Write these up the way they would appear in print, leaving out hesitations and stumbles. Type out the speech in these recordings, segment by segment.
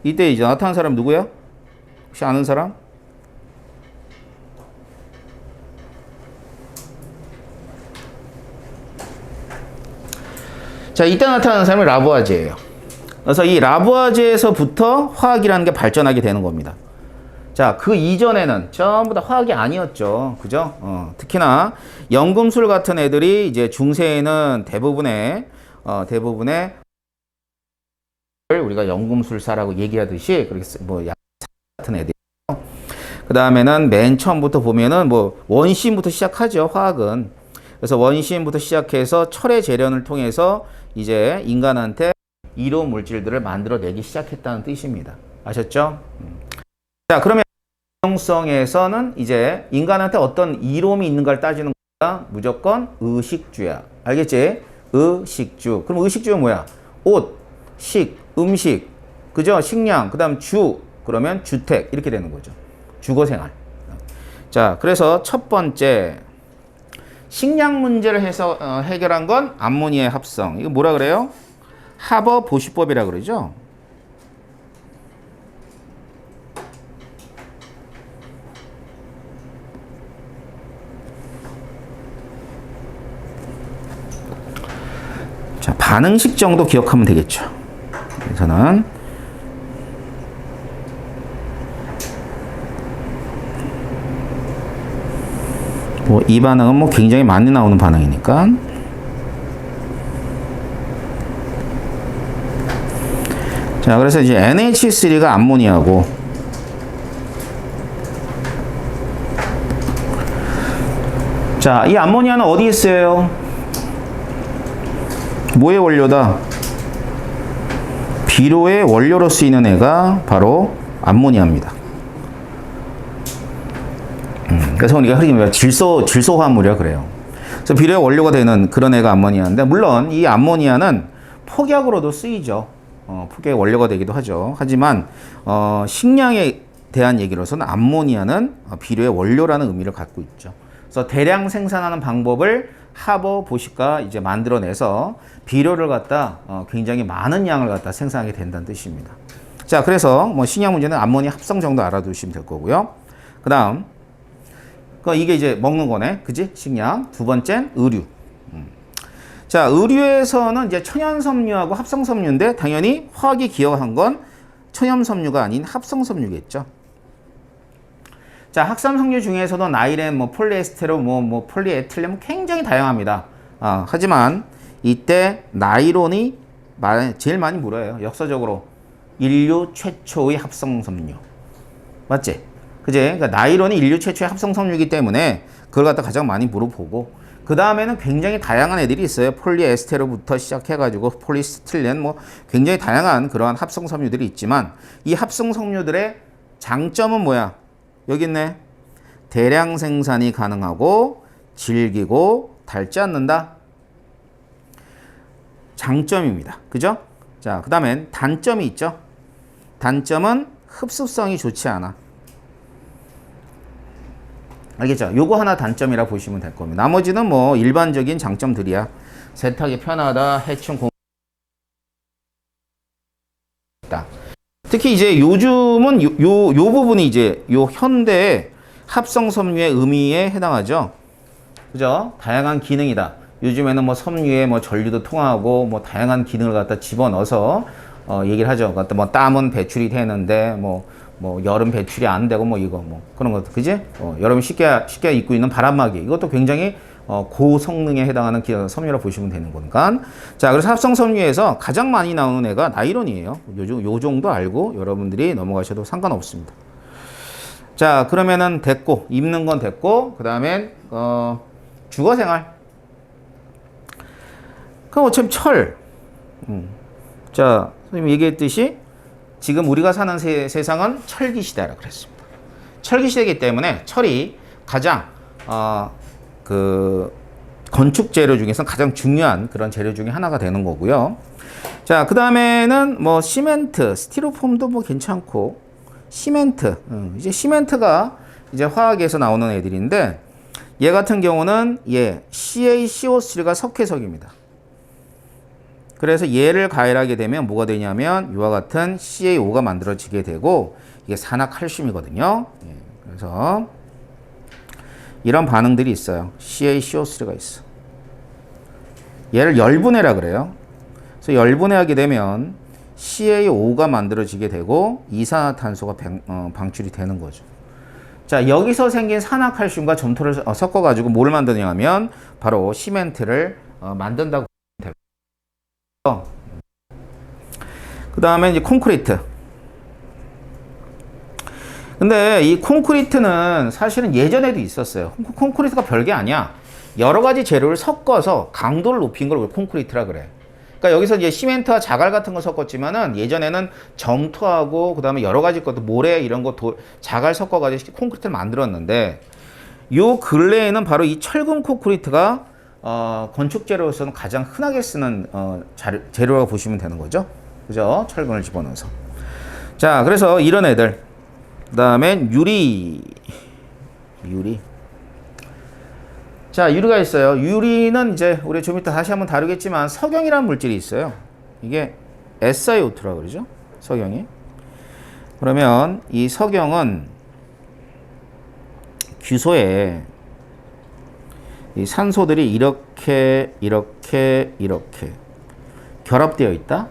이때 이제 나타난 사람 누구야? 혹시 아는 사람? 자, 이때 나타나는 사람이 라부아제예요. 그래서 이 라부아제에서부터 화학이라는 게 발전하게 되는 겁니다. 자, 그 이전에는 전부 다 화학이 아니었죠. 그죠? 특히나 연금술 같은 애들이 이제 중세에는 대부분의 우리가 연금술사라고 얘기하듯이 그렇게 뭐 약 같은 애들. 그 다음에는 맨 처음부터 보면은 뭐 원시인부터 시작하죠. 화학은. 그래서 원시인부터 시작해서 철의 재련을 통해서 이제 인간한테 이로운 물질들을 만들어내기 시작했다는 뜻입니다. 아셨죠? 자, 그러면 성에서는 이제 인간한테 어떤 이로움이 있는가를 따지는 거가 무조건 의식주야. 알겠지? 의식주. 그럼 의식주는 뭐야? 옷, 식, 음식, 그죠? 식량, 그 다음 주, 그러면 주택 이렇게 되는 거죠. 주거생활. 자, 그래서 첫 번째 식량 문제를 해결한 건 암모니아의 합성. 이거 뭐라 그래요? 하버 보시법이라 그러죠. 자, 반응식 정도 기억하면 되겠죠. 그래서는 뭐 이 반응은 뭐 굉장히 많이 나오는 반응이니까. 자, 그래서 이제 NH3가 암모니아고, 자, 이 암모니아는 어디에 쓰여요? 뭐의 원료다? 비료의 원료로 쓰이는 애가 바로 암모니아입니다. 그래서 우리가 흔히 말하는 질소 화합물이라 그래요. 그래서 비료의 원료가 되는 그런 애가 암모니아인데, 물론 이 암모니아는 폭약으로도 쓰이죠. 폭약의 원료가 되기도 하죠. 하지만 식량에 대한 얘기로서는 암모니아는 비료의 원료라는 의미를 갖고 있죠. 그래서 대량 생산하는 방법을 하버 보시가 이제 만들어내서 비료를 갖다 굉장히 많은 양을 갖다 생산하게 된다는 뜻입니다. 자, 그래서 뭐 식량 문제는 암모니아 합성 정도 알아두시면 될 거고요. 그 다음 이게 이제 먹는 거네, 그지? 식량. 두 번째는 의류. 자, 의류에서는 이제 천연섬유하고 합성섬유인데 당연히 화학이 기여한 건 천연섬유가 아닌 합성섬유겠죠. 자, 합성섬유 중에서도 나일엔, 뭐 폴리에스테로, 뭐 폴리에틸렌 굉장히 다양합니다. 하지만 이때 나일론이 제일 많이 물어요. 역사적으로 인류 최초의 합성섬유. 맞지? 그지? 그러니까 나일론이 인류 최초의 합성섬유이기 때문에 그걸 갖다 가장 많이 물어보고, 그 다음에는 굉장히 다양한 애들이 있어요. 폴리에스테로부터 시작해가지고 폴리스틸렌, 뭐 굉장히 다양한 그러한 합성섬유들이 있지만 이 합성섬유들의 장점은 뭐야? 여기 있네. 대량 생산이 가능하고 질기고 닳지 않는다. 장점입니다. 그죠? 자, 그 다음엔 단점이 있죠. 단점은 흡수성이 좋지 않아. 알겠죠? 요거 하나 단점이라 보시면 될 겁니다. 나머지는 뭐 일반적인 장점들이야. 세탁이 편하다, 해충 공다. 특히 이제 요즘은 요 부분이 이제 요 현대 합성 섬유의 의미에 해당하죠. 그죠? 다양한 기능이다. 요즘에는 뭐 섬유에 뭐 전류도 통하고 뭐 다양한 기능을 갖다 집어넣어서 얘기를 하죠. 그러니까 뭐 땀은 배출이 되는데 뭐 여름 배출이 안 되고 뭐 이거 뭐 그런 것도, 그지? 여러분 쉽게 입고 있는 바람막이, 이것도 굉장히 고성능에 해당하는 섬유라 보시면 되는 거니까. 자, 그래서 합성 섬유에서 가장 많이 나오는 애가 나일론이에요. 요 정도 알고 여러분들이 넘어가셔도 상관없습니다. 자, 그러면은 됐고, 입는 건 됐고, 그 다음엔 주거생활. 그럼 어차피 철. 자, 선생님이 얘기했듯이 지금 우리가 사는 세상은 철기 시대라고 그랬습니다. 철기 시대이기 때문에 철이 가장 그 건축 재료 중에서 가장 중요한 그런 재료 중에 하나가 되는 거고요. 자, 그 다음에는 뭐 시멘트, 스티로폼도 뭐 괜찮고, 시멘트. 이제 시멘트가 이제 화학에서 나오는 애들인데, 얘 같은 경우는 CaCO3가 석회석입니다. 그래서 얘를 가열하게 되면 뭐가 되냐면 이와 같은 CaO가 만들어지게 되고 이게 산화칼슘이거든요. 예, 그래서 이런 반응들이 있어요. CaCO3가 있어. 얘를 열분해라 그래요. 그래서 열분해하게 되면 CaO가 만들어지게 되고 이산화탄소가 방출이 되는 거죠. 자, 여기서 생긴 산화칼슘과 점토를 섞어가지고 뭘 만드냐면 바로 시멘트를 만든다고 보면 되고요. 그 다음에 이제 콘크리트. 근데 이 콘크리트는 사실은 예전에도 있었어요. 콘크리트가 별게 아니야. 여러 가지 재료를 섞어서 강도를 높인 걸 콘크리트라 그래. 그러니까 여기서 이제 시멘트와 자갈 같은 거 섞었지만은 예전에는 점토하고 그다음에 여러 가지 것도 모래 이런 거 자갈 섞어가지고 콘크리트를 만들었는데 요 근래에는 바로 이 철근 콘크리트가 건축 재료로서는 가장 흔하게 쓰는 재료라고 보시면 되는 거죠. 그죠? 철근을 집어넣어서. 자, 그래서 이런 애들. 그다음에 유리. 자, 유리가 있어요. 유리는 이제 우리 좀 이따 다시 한번 다루겠지만 석영이라는 물질이 있어요. 이게 SiO2라고 그러죠. 석영이. 그러면 이 석영은 규소에 이 산소들이 이렇게 결합되어 있다.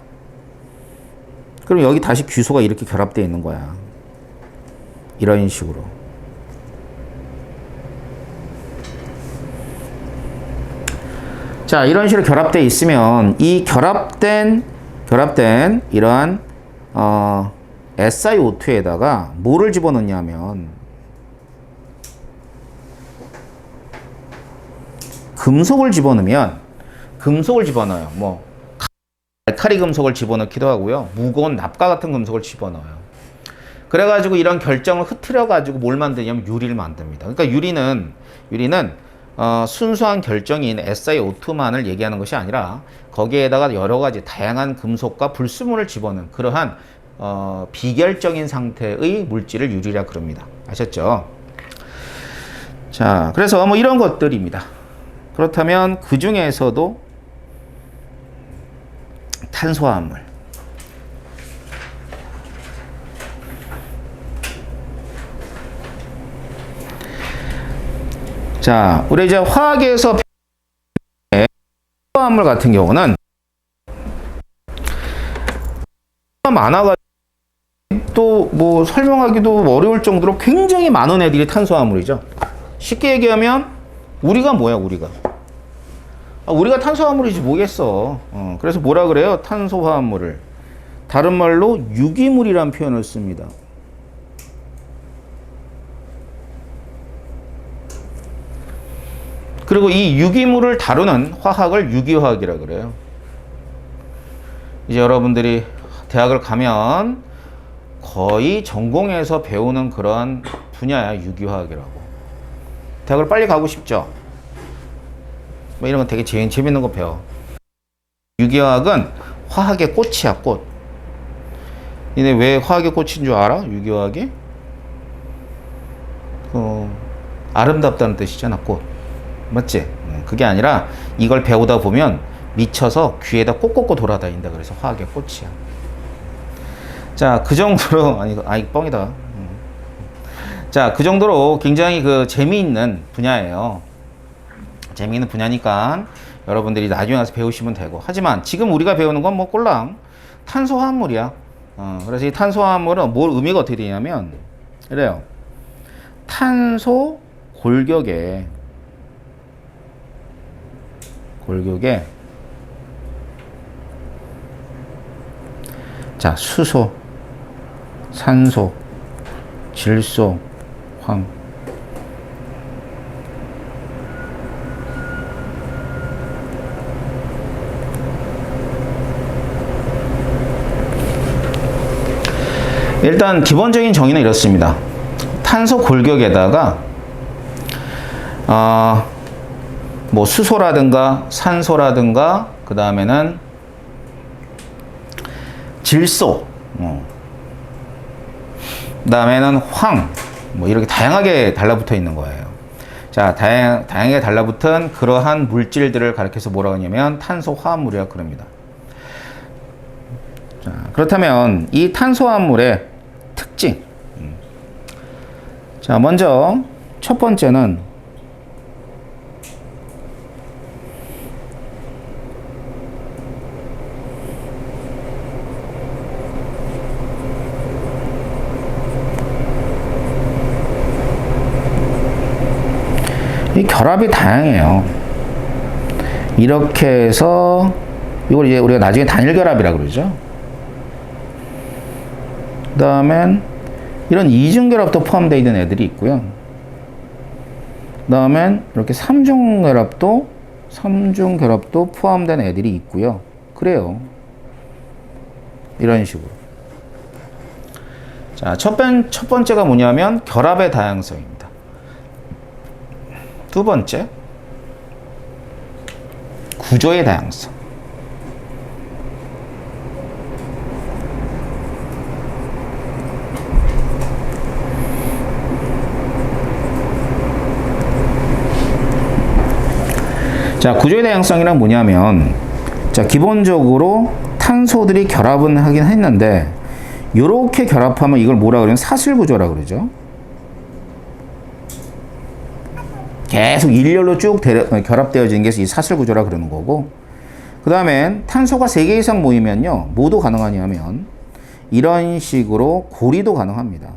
그럼 여기 다시 규소가 이렇게 결합되어 있는 거야. 이런 식으로. 자, 이런 식으로 결합되어 있으면 이 결합된 이러한 SiO2에다가 뭐를 집어넣냐면 금속을 집어넣어요. 뭐 알칼리 금속을 집어넣기도 하고요. 무거운 납과 같은 금속을 집어넣어요. 그래가지고 이런 결정을 흐트려가지고 뭘 만드냐면 유리를 만듭니다. 그러니까 유리는 순수한 결정인 SiO2만을 얘기하는 것이 아니라 거기에다가 여러 가지 다양한 금속과 불순물을 집어넣은 그러한 비결정인 상태의 물질을 유리라 그럽니다. 아셨죠? 자, 그래서 뭐 이런 것들입니다. 그렇다면 그 중에서도 탄소화합물. 자, 우리 이제 화학에서 탄소화합물 같은 경우는 많아가지고 또 뭐 설명하기도 어려울 정도로 굉장히 많은 애들이 탄소화합물이죠. 쉽게 얘기하면 우리가 뭐야, 우리가 탄소화합물이지 뭐겠어. 그래서 뭐라 그래요? 탄소화합물을 다른 말로 유기물이라는 표현을 씁니다. 그리고 이 유기물을 다루는 화학을 유기화학이라 그래요. 이제 여러분들이 대학을 가면 거의 전공에서 배우는 그런 분야야, 유기화학이라고. 대학을 빨리 가고 싶죠? 뭐 이런 건 되게 재밌는 거 배워. 유기화학은 화학의 꽃이야, 꽃. 근데 왜 화학의 꽃인 줄 알아? 유기화학이? 아름답다는 뜻이잖아, 꽃. 맞지? 그게 아니라 이걸 배우다 보면 미쳐서 귀에다 꽂꽂고 돌아다닌다. 그래서 화학의 꽃이야. 자, 그 정도로 아니 뻥이다. 자, 그 정도로 굉장히 재미있는 분야예요. 재미있는 분야니까 여러분들이 나중에 가서 배우시면 되고. 하지만 지금 우리가 배우는 건 뭐 꼴랑 탄소화합물이야. 그래서 이 탄소화합물은 뭘 의미가 어떻게 되냐면 이래요. 탄소 골격에 자, 수소, 산소, 질소, 황. 일단 기본적인 정의는 이렇습니다. 탄소 골격에다가 뭐 수소라든가 산소라든가 그 다음에는 질소, 그 다음에는 황, 뭐 이렇게 다양하게 달라붙어 있는 거예요. 자, 다양하게 달라붙은 그러한 물질들을 가리켜서 뭐라고 하냐면 탄소화합물이라고 그럽니다. 자, 그렇다면 이 탄소화물의 특징. 자, 먼저 첫 번째는 이 결합이 다양해요. 이렇게 해서 이걸 이제 우리가 나중에 단일 결합이라고 그러죠. 그 다음엔 이런 이중 결합도 포함되어 있는 애들이 있고요. 그 다음엔 이렇게 삼중 결합도 포함된 애들이 있고요. 그래요. 이런 식으로. 자, 첫 번째가 뭐냐면 결합의 다양성입니다. 두 번째, 구조의 다양성. 자, 구조의 다양성이란 뭐냐면, 자, 기본적으로 탄소들이 결합은 하긴 했는데, 요렇게 결합하면 이걸 뭐라 그러면 사슬구조라 그러죠. 계속 일렬로 쭉 결합되어지는 게 이 사슬구조라 그러는 거고, 그 다음엔 탄소가 3개 이상 모이면요, 뭐도 가능하냐면 이런 식으로 고리도 가능합니다.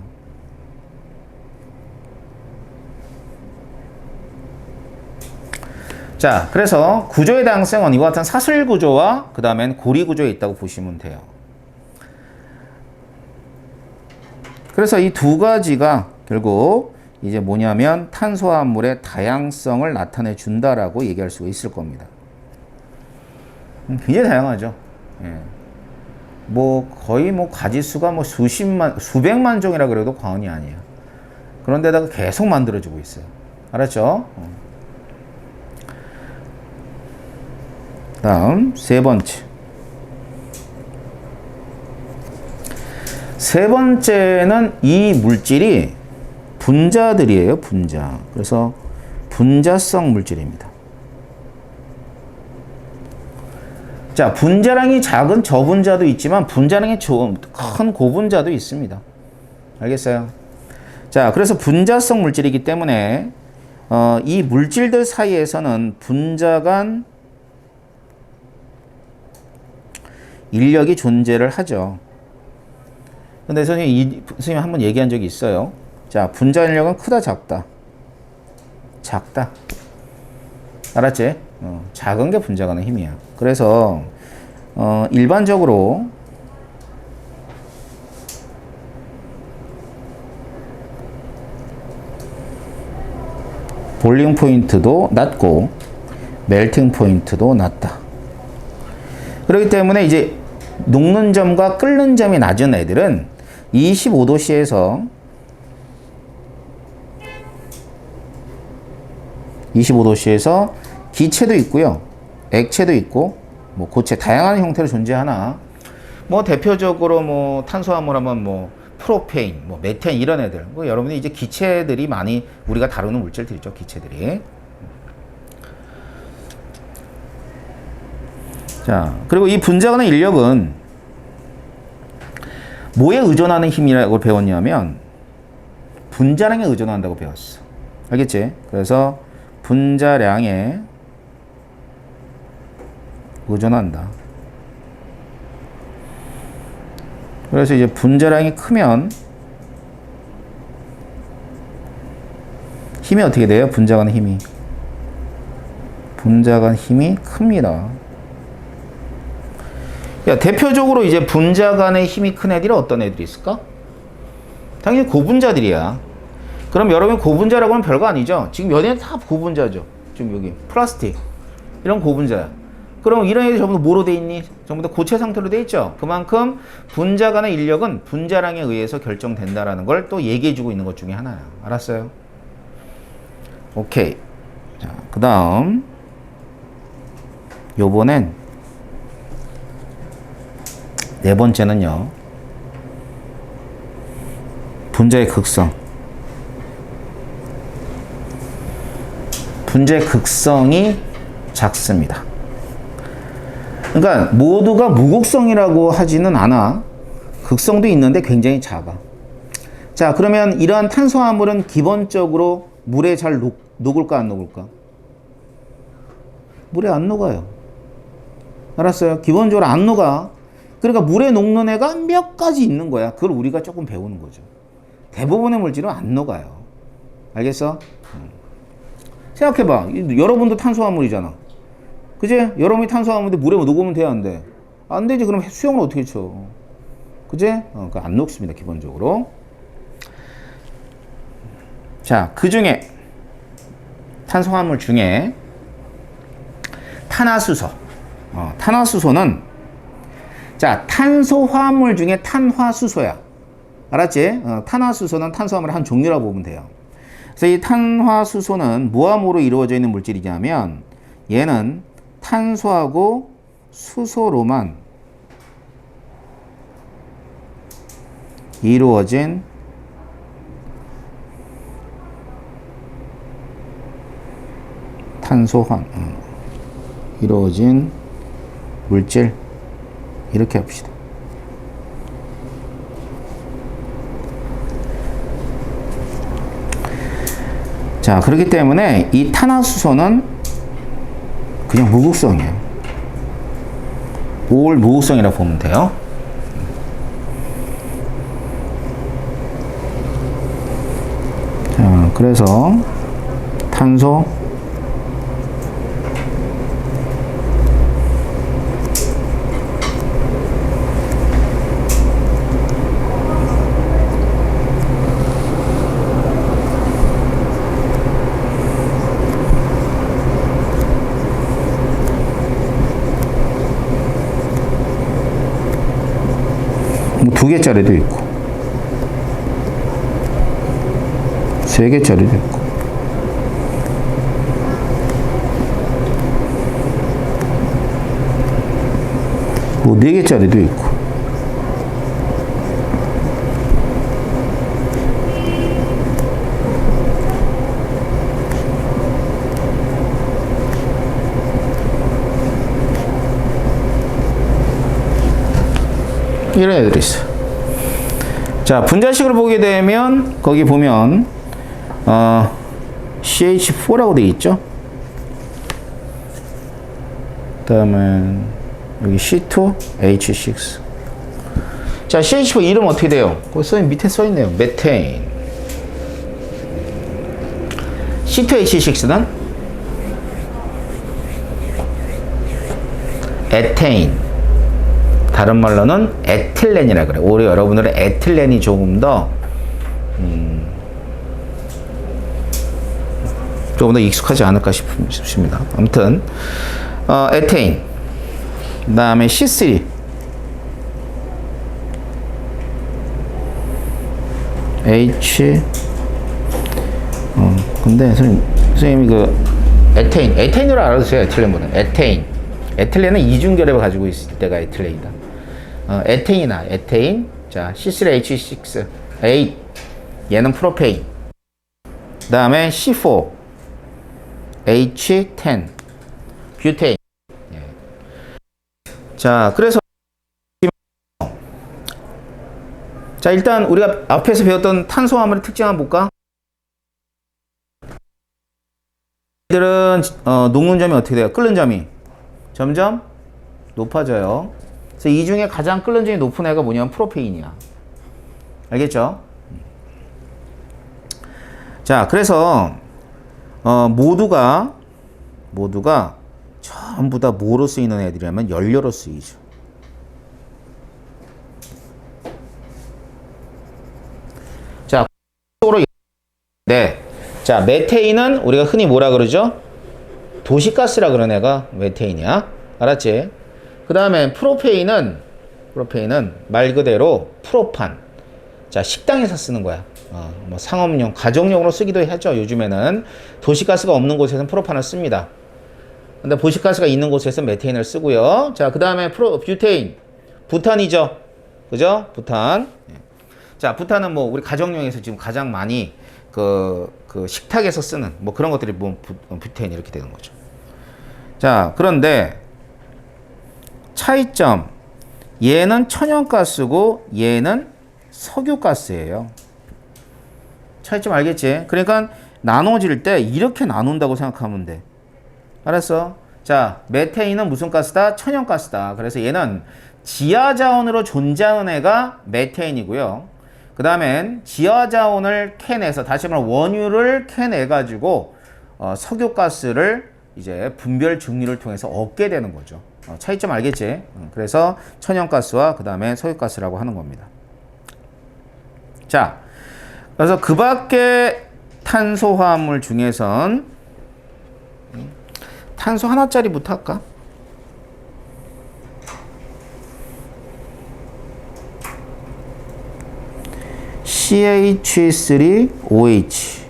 자, 그래서 구조의 다양성은 이와 같은 사슬구조와 그 다음엔 고리구조에 있다고 보시면 돼요. 그래서 이 두 가지가 결국 이제 뭐냐면 탄소화물의 다양성을 나타내 준다라고 얘기할 수가 있을 겁니다. 굉장히 다양하죠. 예. 뭐 거의 뭐 가지수가 뭐 수백만 종이라 그래도 과언이 아니에요. 그런데다가 계속 만들어지고 있어요. 알았죠? 다음 세 번째. 세 번째는 이 물질이 분자들이에요, 분자. 그래서 분자성 물질입니다. 자, 분자량이 작은 저분자도 있지만 분자량이 좀 큰 고분자도 있습니다. 알겠어요? 자, 그래서 분자성 물질이기 때문에 이 물질들 사이에서는 분자 간 인력이 존재를 하죠. 근데 선생님이 한번 얘기한 적이 있어요. 자, 분자 인력은 크다, 작다? 작다. 알았지? 작은 게 분자 가는 힘이야. 그래서 일반적으로 볼링 포인트도 낮고 멜팅 포인트도 낮다. 그렇기 때문에 이제 녹는 점과 끓는 점이 낮은 애들은 25도씨에서 기체도 있고요, 액체도 있고, 뭐 고체 다양한 형태로 존재하나, 뭐 대표적으로 뭐 탄소화물 하면 뭐 프로페인, 뭐 메탄 이런 애들, 뭐 여러분이 이제 기체들이 많이 우리가 다루는 물질들이죠, 기체들이. 자, 그리고 이 분자 간의 인력은 뭐에 의존하는 힘이라고 배웠냐면 분자량에 의존한다고 배웠어. 알겠지? 그래서 분자량에 의존한다. 그래서 이제 분자량이 크면 힘이 어떻게 돼요? 분자 간 힘이 큽니다. 야, 대표적으로 이제 분자 간의 힘이 큰 애들이 어떤 애들이 있을까? 당연히 고분자들이야. 그럼 여러분 고분자라고 하면 별거 아니죠? 지금 연예인 다 고분자죠. 지금 여기 플라스틱 이런 고분자야. 그럼 이런 애들이 전부 다 뭐로 돼 있니? 전부 다 고체 상태로 돼 있죠. 그만큼 분자 간의 인력은 분자량에 의해서 결정된다라는 걸 또 얘기해 주고 있는 것 중에 하나야. 알았어요? 오케이. 자, 그 다음 요번엔 네 번째는요, 분자의 극성. 분자의 극성이 작습니다. 그러니까 모두가 무극성이라고 하지는 않아. 극성도 있는데 굉장히 작아. 자, 그러면 이러한 탄수화물은 기본적으로 물에 잘 녹을까 안 녹을까? 물에 안 녹아요. 알았어요? 기본적으로 안 녹아. 그러니까 물에 녹는 애가 몇 가지 있는 거야. 그걸 우리가 조금 배우는 거죠. 대부분의 물질은 안 녹아요. 알겠어? 생각해봐. 여러분도 탄수화물이잖아. 그지? 여러분이 탄수화물인데 물에 녹으면 돼, 안 돼? 안 되지. 그럼 수용을 어떻게 쳐? 그지? 그러니까 안 녹습니다, 기본적으로. 자, 그 중에 탄수화물 중에 탄화수소. 탄화수소는 자, 탄소화물 중에 탄화수소야. 알았지? 탄화수소는 탄수화물의 한 종류라고 보면 돼요. 그래서 이 탄화수소는 무함으로 이루어져 있는 물질이냐면 얘는 탄소하고 수소로만 이루어진 이루어진 물질 이렇게 합시다. 자, 그렇기 때문에 이 탄화수소는 그냥 무극성이에요. 올 무극성이라고 보면 돼요. 자, 그래서 탄소 뭐 2개짜리도 있고 3개짜리도 있고 뭐 4개짜리도 있고 이런 애들이 있어요. 자, 분자식으로 보게 되면 거기 보면 CH4라고 되어 있죠. 그 다음에 여기 C2H6. 자, CH4 이름 어떻게 돼요? 거기 밑에 써있네요. 메테인. C2H6는 에테인. 다른 말로는 에틸렌이라 그래. 오히려 여러분들은 에틸렌이 조금 더 익숙하지 않을까 싶습니다. 아무튼 에테인, 그 다음에 C3, H, 근데 선생님이 그 에테인으로 알아두세요. 에틸렌보다 에틸렌은 이중결합을 가지고 있을 때가 에틸렌이다. 에테인이나 에테인. 자, C3H6, 8. 얘는 프로페인. 그 다음에 C4, H10, 뷰테인. 자, 그래서 자, 일단 우리가 앞에서 배웠던 탄소화물의 특징 한번 볼까? 얘들은 녹는 점이 어떻게 돼요? 끓는 점이 점점 높아져요. 그래서 이 중에 가장 끓는 점이 높은 애가 뭐냐면 프로페인이야. 알겠죠? 자, 그래서 모두가 전부 다 뭐로 쓰이는 애들이라면 연료로 쓰이죠. 자, 네. 자, 메테인은 우리가 흔히 뭐라 그러죠? 도시가스라 그런 애가 메테인이야. 알았지? 그 다음에 프로페인은 말 그대로 프로판. 자, 식당에서 쓰는 거야. 뭐 상업용, 가정용으로 쓰기도 하죠. 요즘에는 도시가스가 없는 곳에서는 프로판을 씁니다. 근데 도시가스가 있는 곳에서 메테인을 쓰고요. 자, 그 다음에 뷰테인, 부탄이죠. 그죠? 부탄. 자, 부탄은 뭐 우리 가정용에서 지금 가장 많이 그 식탁에서 쓰는 뭐 그런 것들이 뭐 뷰테인 이렇게 되는 거죠. 자, 그런데 차이점. 얘는 천연가스고 얘는 석유가스예요. 차이점 알겠지? 그러니까 나눠질 때 이렇게 나눈다고 생각하면 돼. 알았어? 자, 메테인은 무슨 가스다? 천연가스다. 그래서 얘는 지하자원으로 존재하는 애가 메테인이고요. 그 다음엔 지하자원을 캐내서, 다시 말하면 원유를 캐내가지고 석유가스를 이제 분별 증류를 통해서 얻게 되는 거죠. 차이점 알겠지? 그래서 천연가스와 그 다음에 석유가스라고 하는 겁니다. 자, 그래서 그 밖에 탄소화합물 중에선 탄소 하나짜리부터 할까? CH3OH.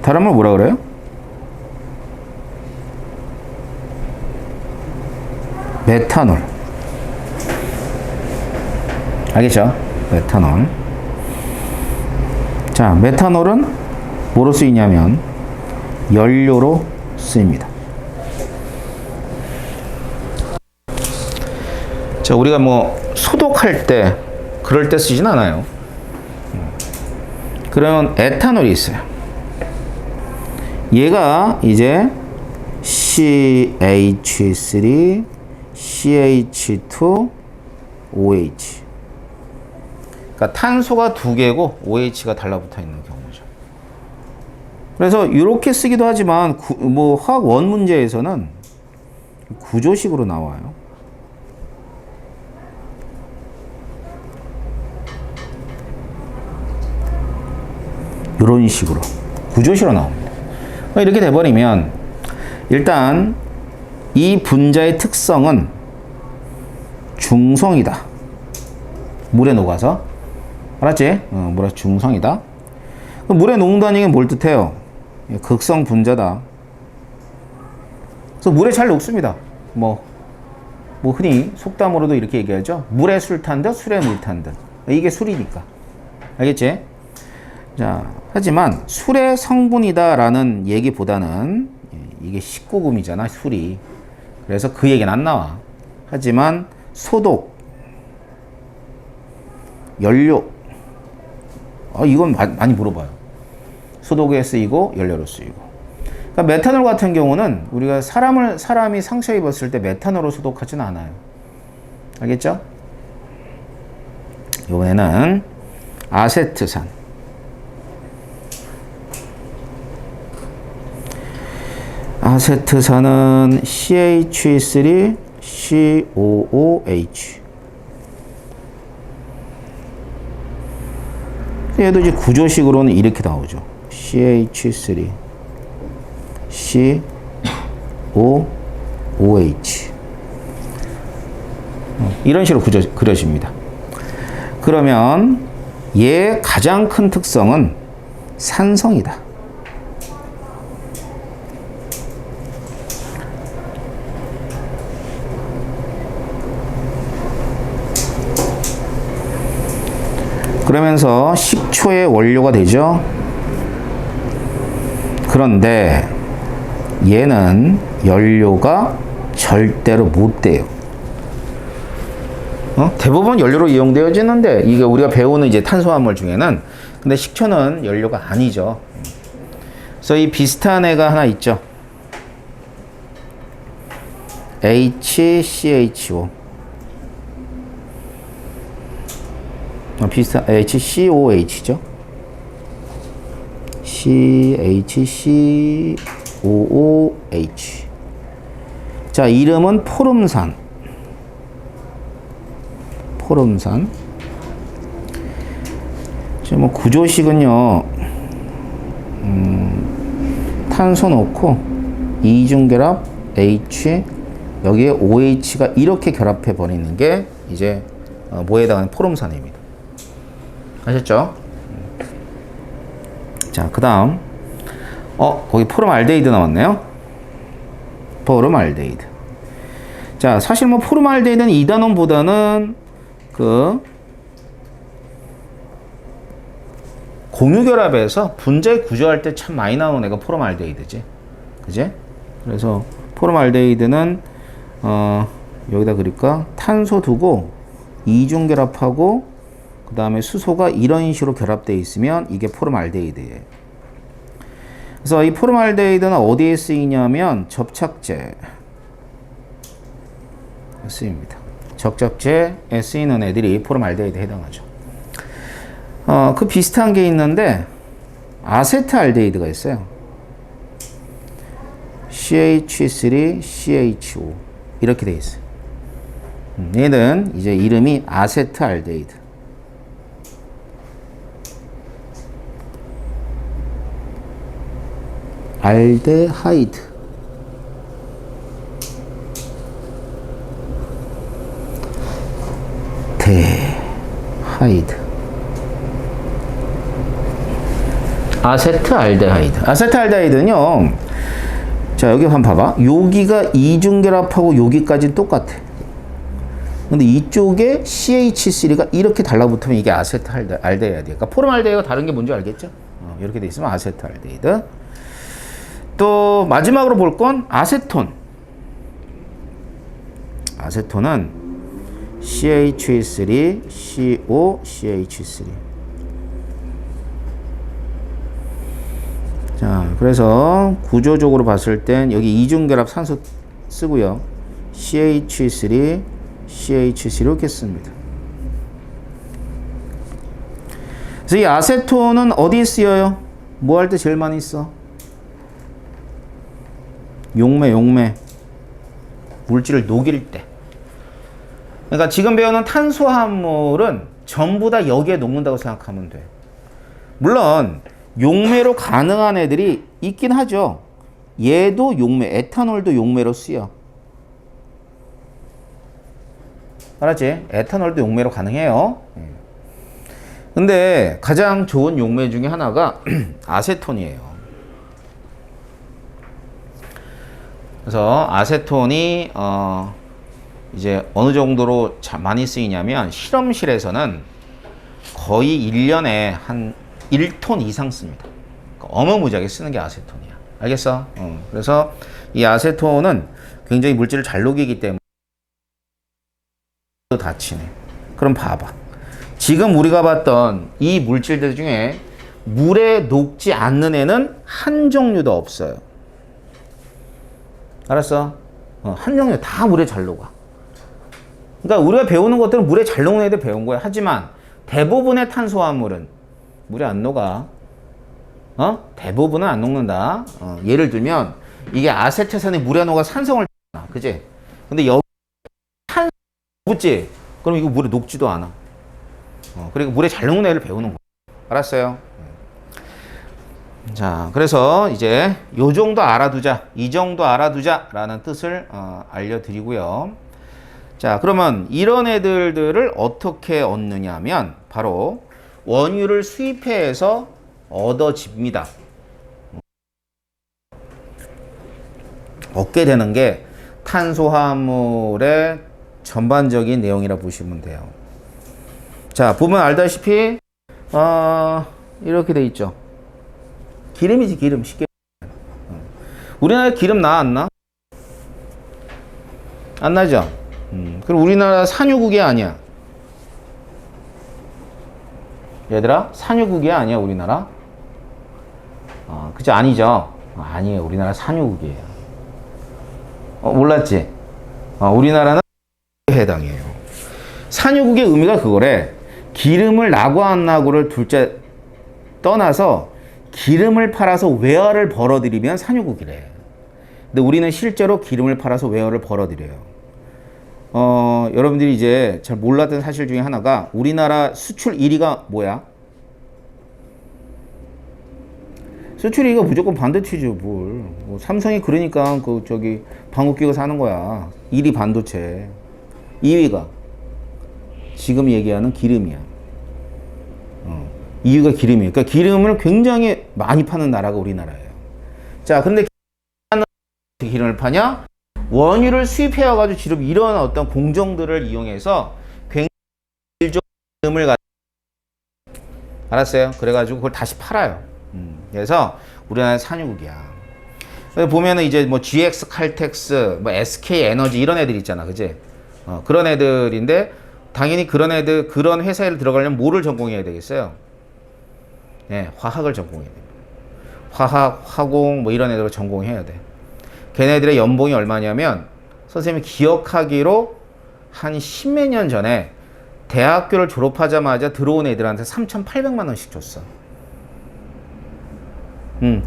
다른 말 뭐라 그래요? 메탄올. 알겠죠? 메탄올. 자, 메탄올은 뭐로 쓰이냐면 연료로 쓰입니다. 자, 우리가 뭐 소독할 때 그럴 때 쓰진 않아요. 그러면 에탄올이 있어요. 얘가 이제 CH3, CH2, OH. 그러니까 탄소가 두 개고 OH가 달라붙어 있는 경우죠. 그래서 이렇게 쓰기도 하지만 뭐 화학 원 문제에서는 구조식으로 나와요. 이런 식으로 구조식으로 나옵니다. 이렇게 돼버리면 일단 이 분자의 특성은 중성이다. 물에 녹아서. 알았지? 물에 중성이다. 물에 녹는다는 얘기는 뭘 뜻해요? 극성 분자다. 그래서 물에 잘 녹습니다. 뭐 흔히 속담으로도 이렇게 얘기하죠. 물에 술 탄 듯, 술에 물 탄 듯. 이게 술이니까. 알겠지? 자, 하지만 술의 성분이다라는 얘기보다는 이게 19금이잖아, 술이. 그래서 그 얘기는 안 나와. 하지만 소독, 연료, 이건 많이 물어봐요. 소독에 쓰이고 연료로 쓰이고. 그러니까 메탄올 같은 경우는 우리가 사람이 상처 입었을 때 메탄올로 소독하지는 않아요. 알겠죠? 이번에는 아세트산. 아세트산은 CH3, COOH. 얘도 이제 구조식으로는 이렇게 나오죠. CH3, COOH. 이런 식으로 그려집니다. 그러면 얘 가장 큰 특성은 산성이다. 그러면서 식초의 원료가 되죠. 그런데 얘는 연료가 절대로 못 돼요. 대부분 연료로 이용되어지는데 이게 우리가 배우는 이제 탄소화물 중에는, 근데 식초는 연료가 아니죠. 그래서 이 비슷한 애가 하나 있죠. HCHO. 비슷한 HCOH죠. CHCOOH. 자, 이름은 포름산. 포름산. 지금 뭐 구조식은요, 탄소 넣고 이중결합 H, 여기에 OH가 이렇게 결합해 버리는 게 이제 뭐에 해당하는 포름산입니다. 아셨죠? 자, 그 다음 거기 포름알데히드 나왔네요. 포름알데히드. 자, 사실 뭐 포름알데히드는 이단원보다는 그 공유결합에서 분자에 구조할 때 참 많이 나오는 애가 포름알데히드지. 그지? 그래서 포름알데히드는 여기다 그릴까? 탄소 두고 이중 결합하고 그 다음에 수소가 이런 식으로 결합되어 있으면 이게 포름알데히드예요. 그래서 이 포름알데히드는 어디에 쓰이냐면 접착제에 쓰입니다. 접착제에 쓰이는 애들이 포름알데히드에 해당하죠. 그 비슷한 게 있는데 아세트알데히드가 있어요. CH3CHO 이렇게 돼 있어요. 얘는 이제 이름이 아세트알데히드. 알데하이드. 데하이드. 아세트알데하이드. 아세트알데하이드는요. 자, 여기 한번 봐봐. 여기가 이중결합하고 여기까지는 똑같아. 근데 이쪽에 CH3가 이렇게 달라붙으면 이게 아세트알데하이드. 그러니까 포름알데히드가 다른 게 뭔지 알겠죠? 이렇게 돼 있으면 아세트알데히드. 또 마지막으로 볼 건 아세톤. 아세톤은 CH3, CO, CH3. 자, 그래서 구조적으로 봤을 땐 여기 이중결합 산소 쓰고요. CH3, CH3 이렇게 씁니다. 그래서 이 아세톤은 어디에 쓰여요? 뭐 할 때 제일 많이 써? 용매. 물질을 녹일 때. 그러니까 지금 배우는 탄수화물은 전부 다 여기에 녹는다고 생각하면 돼. 물론 용매로 가능한 애들이 있긴 하죠. 얘도 용매, 에탄올도 용매로 쓰여. 알았지? 에탄올도 용매로 가능해요. 근데 가장 좋은 용매 중에 하나가 아세톤이에요. 그래서 아세톤이 이제 어느 정도로 많이 쓰이냐면 실험실에서는 거의 1년에 한 1톤 이상 씁니다. 어마무지하게 쓰는 게 아세톤이야. 알겠어? 그래서 이 아세톤은 굉장히 물질을 잘 녹이기 때문에 다치네. 그럼 봐봐. 지금 우리가 봤던 이 물질들 중에 물에 녹지 않는 애는 한 종류도 없어요. 알았어? 한 종류 다 물에 잘 녹아. 그러니까 우리가 배우는 것들은 물에 잘 녹는 애들 배운 거야. 하지만 대부분의 탄수화물은 물에 안 녹아. 대부분은 안 녹는다. 예를 들면 이게 아세트산이 물에 녹아 산성을 그지? 근데 여기 탄 녹지? 그럼 이거 물에 녹지도 않아. 그리고 물에 잘 녹는 애를 배우는 거야. 알았어요? 자, 그래서 이제 요 정도 알아두자, 이 정도 알아두자라는 뜻을 알려드리고요. 자, 그러면 이런 애들을 어떻게 얻느냐 하면 바로 원유를 수입해서 얻어집니다. 얻게 되는 게 탄수화물의 전반적인 내용이라 보시면 돼요. 자, 보면 알다시피 이렇게 돼 있죠. 기름이지, 기름. 쉽게. 우리나라에 기름 나, 안 나? 안 나죠? 그럼 우리나라 산유국이 아니야. 얘들아, 산유국이 아니야, 우리나라? 그죠? 아니죠? 아니에요. 우리나라 산유국이에요. 몰랐지? 우리나라는 해당해요. 산유국의 의미가 그거래. 기름을 나고 안 나고를 둘째 떠나서 기름을 팔아서 외화를 벌어들이면 산유국이래. 근데 우리는 실제로 기름을 팔아서 외화를 벌어들여요. 여러분들이 이제 잘 몰랐던 사실 중에 하나가 우리나라 수출 1위가 뭐야? 수출 1위가 무조건 반도체죠, 뭘. 삼성이 그러니까 방국 끼고 사는 거야. 1위 반도체. 2위가 지금 얘기하는 기름이야. 2위가 기름이에요. 그러니까 기름을 굉장히 많이 파는 나라가 우리나라예요. 자, 근데 기름을 파냐? 원유를 수입해와가지고 지금 이런 어떤 공정들을 이용해서 굉장히 기름을 알았어요? 그래가지고 그걸 다시 팔아요. 그래서 우리나라는 산유국이야. 보면은 이제 뭐 GX 칼텍스, 뭐 SK 에너지 이런 애들 있잖아, 그지? 그런 애들인데 당연히 그런 애들 그런 회사에 들어가려면 뭐를 전공해야 되겠어요? 네, 화학을 전공해야 돼. 화학, 화공 뭐 이런 애들을 전공해야 돼. 걔네들의 연봉이 얼마냐면 선생님이 기억하기로 한 십몇 년 전에 대학교를 졸업하자마자 들어온 애들한테 3,800만 원씩 줬어.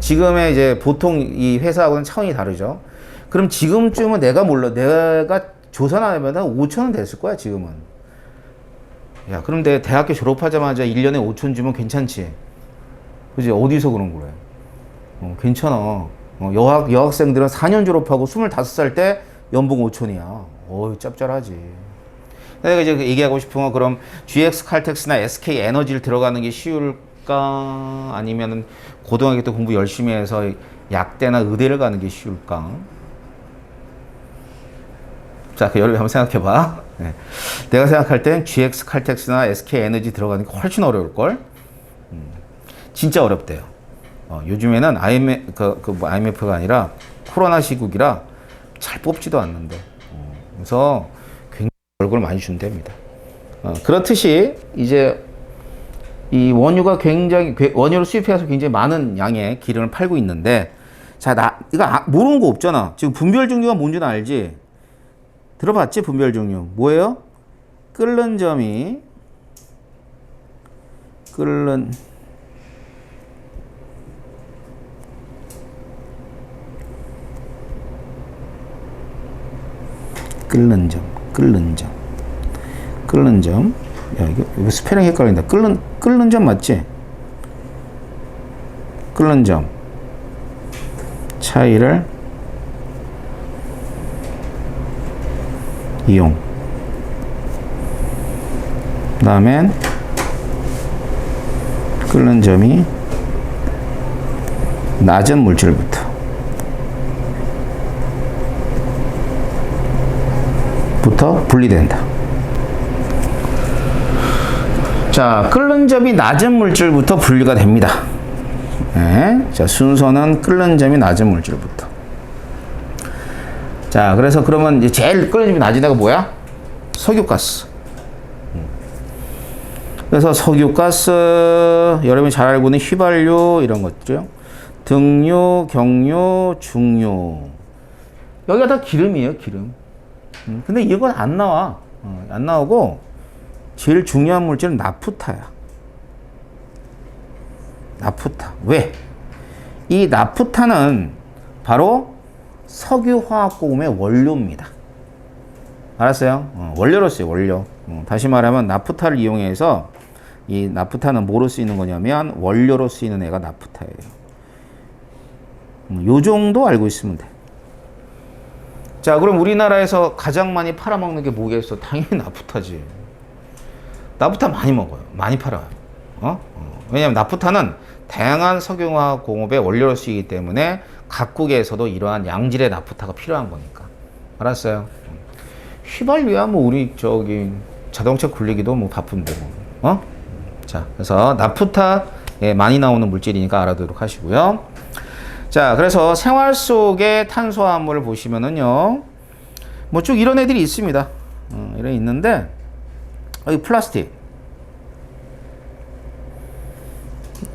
지금의 이제 보통 이 회사하고는 차원이 다르죠. 그럼 지금쯤은 내가 몰라. 내가 조사 안 하면 한 5천 원 됐을 거야, 지금은. 야, 그럼 내 대학교 졸업하자마자 1년에 5천 주면 괜찮지? 그지? 어디서 그런 거래? 괜찮아. 여학생들은 4년 졸업하고 25살 때 연봉 5천이야. 어이, 짭짤하지. 내가 이제 얘기하고 싶은 건 그럼 GX 칼텍스나 SK 에너지를 들어가는 게 쉬울까? 아니면 고등학교 때 공부 열심히 해서 약대나 의대를 가는 게 쉬울까? 자, 그 여러분 한번 생각해 봐. 네. 내가 생각할 땐 GX 칼텍스나 SK 에너지 들어가는 게 훨씬 어려울걸? 진짜 어렵대요. 요즘에는 IMF가 아니라 코로나 시국이라 잘 뽑지도 않는데. 그래서 굉장히 얼굴을 많이 준답니다. 그렇듯이 이제 이 원유를 수입해서 굉장히 많은 양의 기름을 팔고 있는데, 자, 이거 모르는 거 없잖아. 지금 분별 증류가 뭔지는 알지? 들어봤지? 분별 증류. 뭐예요? 끓는 점이, 끓는 점. 야, 이거 스페링 헷갈린다. 끓는 점 맞지? 끓는 점. 차이를 이용. 그 다음엔 끓는 점이 낮은 물질부터 분리된다. 자, 끓는 점이 낮은 물질부터 분리가 됩니다. 네, 자, 순서는 끓는 점이 낮은 물질부터. 자, 그래서 그러면 이제 제일 끓는 점이 낮은 애가 뭐야? 석유가스. 그래서 석유가스, 여러분이 잘 알고 있는 휘발유 이런 것들요. 등유, 경유, 중유. 여기가 다 기름이에요, 기름. 근데 이건 안 나와. 안 나오고 제일 중요한 물질은 나프타야. 나프타. 왜? 이 나프타는 바로 석유화학고금의 원료입니다. 알았어요? 원료로 쓰여요, 원료. 다시 말하면 나프타를 이용해서 이 나프타는 뭐로 쓰이는 거냐면 원료로 쓰이는 애가 나프타예요. 요 정도 알고 있으면 돼. 자, 그럼 우리나라에서 가장 많이 팔아먹는 게 뭐겠어? 당연히 나프타지. 나프타 많이 먹어요. 많이 팔아요. 왜냐하면 나프타는 다양한 석유화학 공업의 원료로 쓰이기 때문에 각국에서도 이러한 양질의 나프타가 필요한 거니까. 알았어요? 휘발유야 뭐 우리 자동차 굴리기도 뭐 바쁜데 뭐. 자, 그래서 나프타 많이 나오는 물질이니까 알아두도록 하시고요. 자, 그래서 생활 속의 탄수화물을 보시면은요, 뭐 쭉 이런 애들이 있습니다. 이런 있는데, 여기 플라스틱.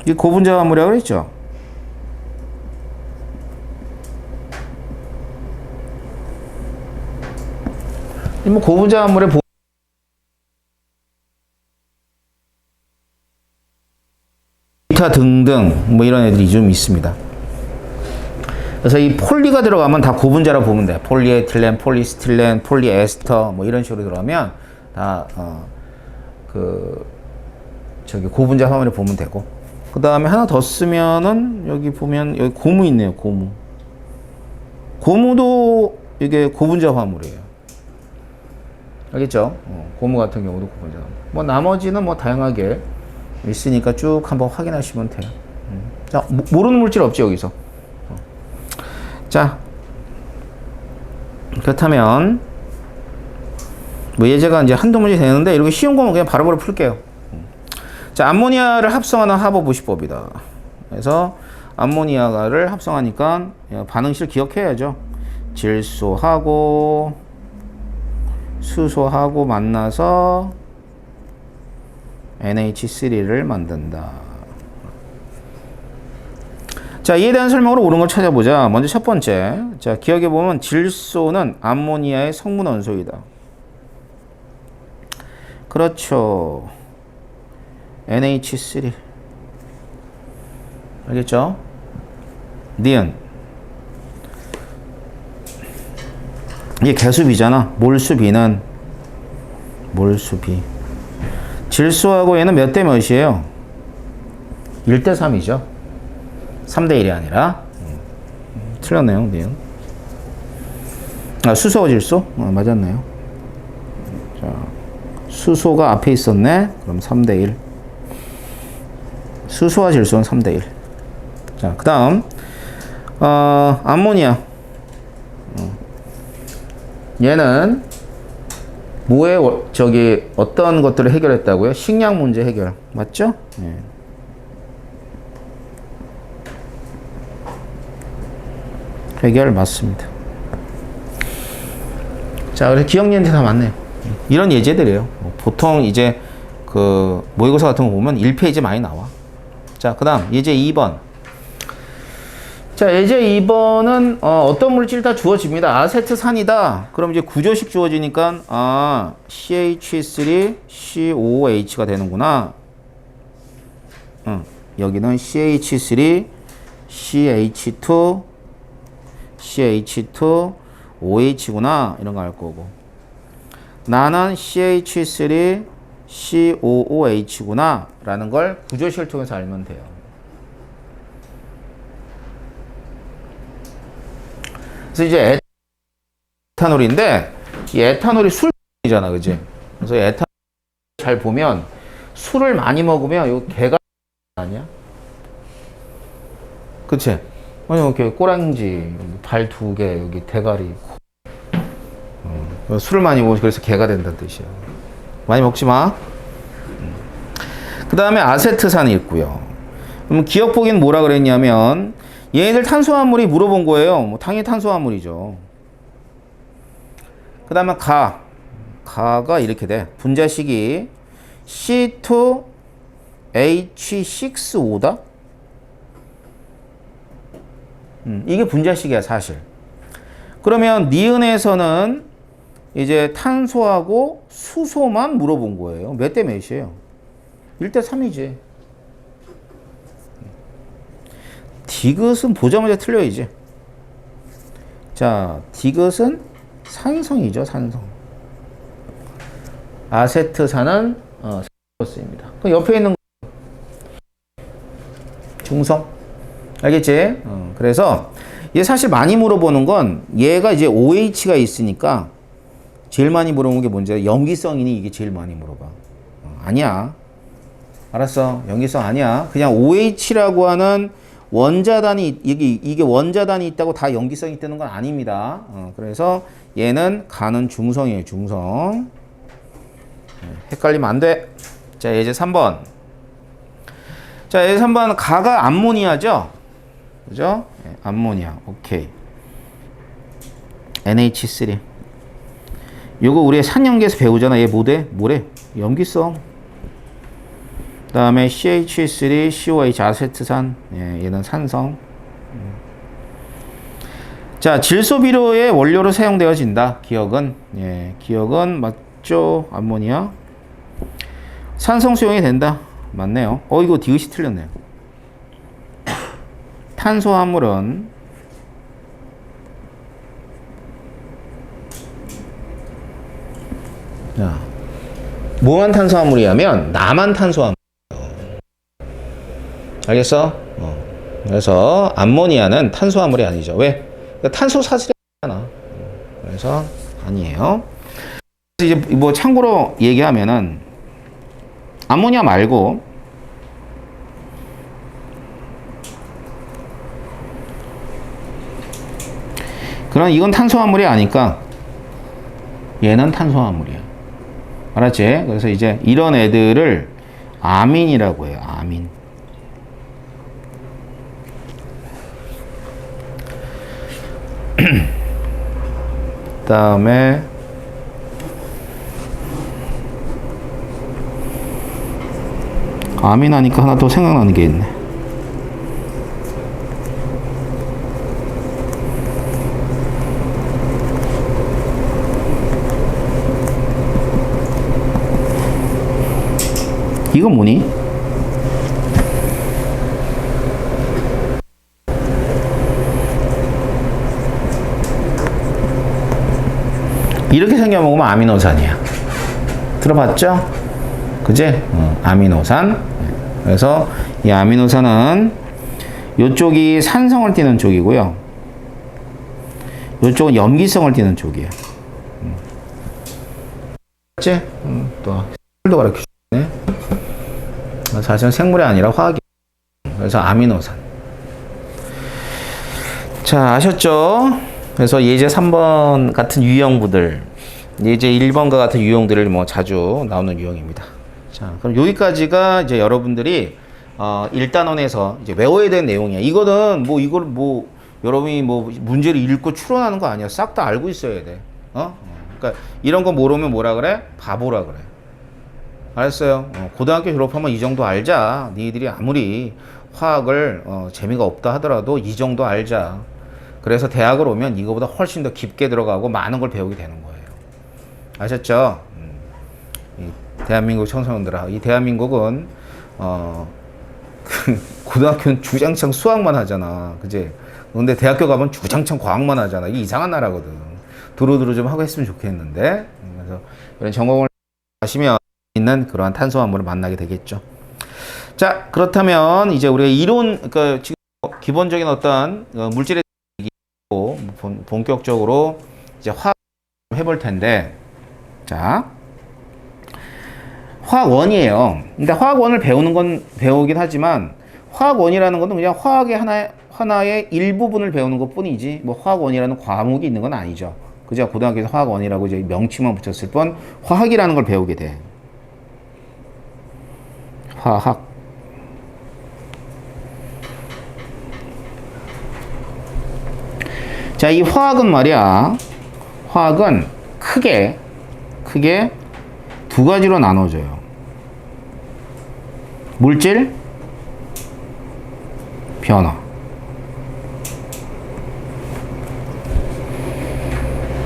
이 고분자 화물이라고 그랬죠? 뭐 고분자 화물에 기타 등등 뭐 이런 애들이 좀 있습니다. 그래서 이 폴리가 들어가면 다 고분자라 보면 돼. 폴리에틸렌, 폴리스틸렌, 폴리에스터 뭐 이런 식으로 들어가면 다 고분자 화물에 보면 되고. 그 다음에 하나 더 쓰면은 여기 보면 여기 고무 있네요. 고무. 고무도 이게 고분자 화물이에요. 알겠죠? 고무 같은 경우도 고분자 화물. 뭐 나머지는 뭐 다양하게 있으니까 쭉 한번 확인하시면 돼요. 자, 모르는 물질 없지 여기서. 자, 그렇다면 뭐 예제가 이제 한두 문제 되는데 이렇게 쉬운 거면 그냥 바로바로 풀게요. 자, 암모니아를 합성하는 화법 50법이다. 그래서 암모니아를 합성하니까 반응식 기억해야죠. 질소하고 수소하고 만나서 NH3를 만든다. 자, 이에 대한 설명으로 옳은 걸 찾아보자. 먼저 첫 번째. 자, 기억해 보면 질소는 암모니아의 성분 원소이다. 그렇죠. NH3. 알겠죠? 니은. 이게 개수비잖아. 몰수비는 몰수비. 질소하고 얘는 몇 대 몇이에요? 1대 3이죠. 3대 1이 아니라. 틀렸네요. 니은. 아, 수소와 질소? 맞았네요. 자, 수소가 앞에 있었네. 그럼 3대 1. 수소와 질소는 3대 1. 자, 그 다음 암모니아. 얘는 뭐에 어떤 것들을 해결했다고요? 식량 문제 해결. 맞죠? 예. 해결 맞습니다. 자, 그래서 기억 예제 다 맞네요. 이런 예제들이에요. 보통 이제 그 모의고사 같은 거 보면 1페이지 많이 나와. 자, 그 다음 예제 2번. 자, 예제 2번은 어떤 물질 다 주어집니다. 아세트산이다. 그럼 이제 구조식 주어지니까 CH3COOH가 되는구나. 여기는 CH3 CH2OH구나. 이런 거 알 거고. 나는 CH3 COOH구나. 라는 걸 구조식을 통해서 알면 돼요. 그래서 이제 에탄올인데 이 에탄올이 술이잖아, 그지? 그래서 에탄올 잘 보면 술을 많이 먹으면 요 개가 아니야? 그치? 아니 이렇게 꼬랑지 발 2개 여기 대가리 술을 많이 먹으면 그래서 개가 된다는 뜻이야. 많이 먹지 마. 그 다음에 아세트산이 있고요. 그럼 기억보기는 뭐라 그랬냐면 얘네들 탄수화물이 물어본 거예요. 뭐 당연히 탄수화물이죠. 그 다음에 가가 이렇게 돼. 분자식이 C2H6O다. 이게 분자식이야, 사실. 그러면 니은에서는 이제 탄소하고 수소만 물어본 거예요. 몇 대 몇이에요? 1대 3이지. 디귿은 보자마자 틀려야지. 자, 디귿은 산성이죠, 산성. 아세트산은 산소입니다. 그 옆에 있는 거 중성. 알겠지? 그래서 얘 사실 많이 물어보는 건 얘가 이제 OH가 있으니까 제일 많이 물어보는 게 뭔지 염기성이니 이게 제일 많이 물어봐. 아니야. 알았어. 염기성 아니야. 그냥 OH라고 하는 원자단이 이게 원자단이 있다고 다 염기성이 있다는 건 아닙니다. 그래서 얘는 가는 중성이에요. 중성. 헷갈리면 안 돼. 자, 예제 3번. 자, 예제 3번 가가 암모니아죠? 그죠? 암모니아. 오케이. NH3. 요거 우리 산염기에서 배우잖아. 얘 뭐래? 염기성. 그 다음에 CH3, COH 아세트산. 예, 얘는 산성. 자, 질소 비료의 원료로 사용되어진다. 기억은. 예, 기억은 맞죠? 암모니아. 산성 수용이 된다. 맞네요. 이거 디귿이 틀렸네요. 탄소화물은 자, 뭐만 탄수화물이냐면 나만 탄수화물. 알겠어? 그래서 암모니아는 탄수화물이 아니죠. 왜? 그러니까 탄소 사슬이잖아. 그래서 아니에요. 이제 뭐 참고로 얘기하면은 암모니아 말고 그럼 이건 탄수화물이 아니까 얘는 탄수화물이야. 알았지? 그래서 이제 이런 애들을 아민이라고 해요. 아민. 다음에 아미나니까 하나 또 생각나는 게 있네. 이건 뭐니? 이렇게 생겨먹으면 아미노산이야. 들어봤죠? 그지? 아미노산. 그래서 이 아미노산은 이쪽이 산성을 띠는 쪽이고요. 이쪽은 염기성을 띠는 쪽이에요. 맞지? 또 생물도 가르쳐주네. 사실은 생물이 아니라 화학이. 그래서 아미노산. 자, 아셨죠? 그래서 예제 3번 같은 유형부들, 예제 1번과 같은 유형들을 뭐 자주 나오는 유형입니다. 자, 그럼 여기까지가 이제 여러분들이 1단원에서 이제 외워야 되는 내용이야. 이거는 뭐 이걸 뭐 여러분이 뭐 문제를 읽고 추론하는 거 아니야. 싹 다 알고 있어야 돼. 그러니까 이런 거 모르면 뭐라 그래? 바보라 그래. 알았어요? 고등학교 졸업하면 이 정도 알자. 니들이 아무리 화학을 재미가 없다 하더라도 이 정도 알자. 그래서 대학을 오면 이거보다 훨씬 더 깊게 들어가고 많은 걸 배우게 되는 거예요. 아셨죠? 이 대한민국 청소년들아, 이 대한민국은 고등학교는 주장창 수학만 하잖아, 그지? 근데 대학교 가면 주장창 과학만 하잖아. 이 이상한 나라거든. 두루두루 좀 하고 했으면 좋겠는데. 그래서 이런 전공을 하시면 있는 그러한 탄소화물을 만나게 되겠죠. 자, 그렇다면 이제 우리가 이론, 그 지금 기본적인 어떤 물질의 본격적으로 이제 화학 해볼 텐데, 자, 화학원이에요. 근데 화학원을 배우는 건 배우긴 하지만 화학원이라는 것은 그냥 화학의 하나의 일부분을 배우는 것 뿐이지 뭐 화학원이라는 과목이 있는 건 아니죠. 그죠? 고등학교에서 화학원이라고 이제 명칭만 붙였을 뿐 화학이라는 걸 배우게 돼. 화학. 자, 이 화학은 말이야. 화학은 크게 두 가지로 나눠져요. 물질, 변화.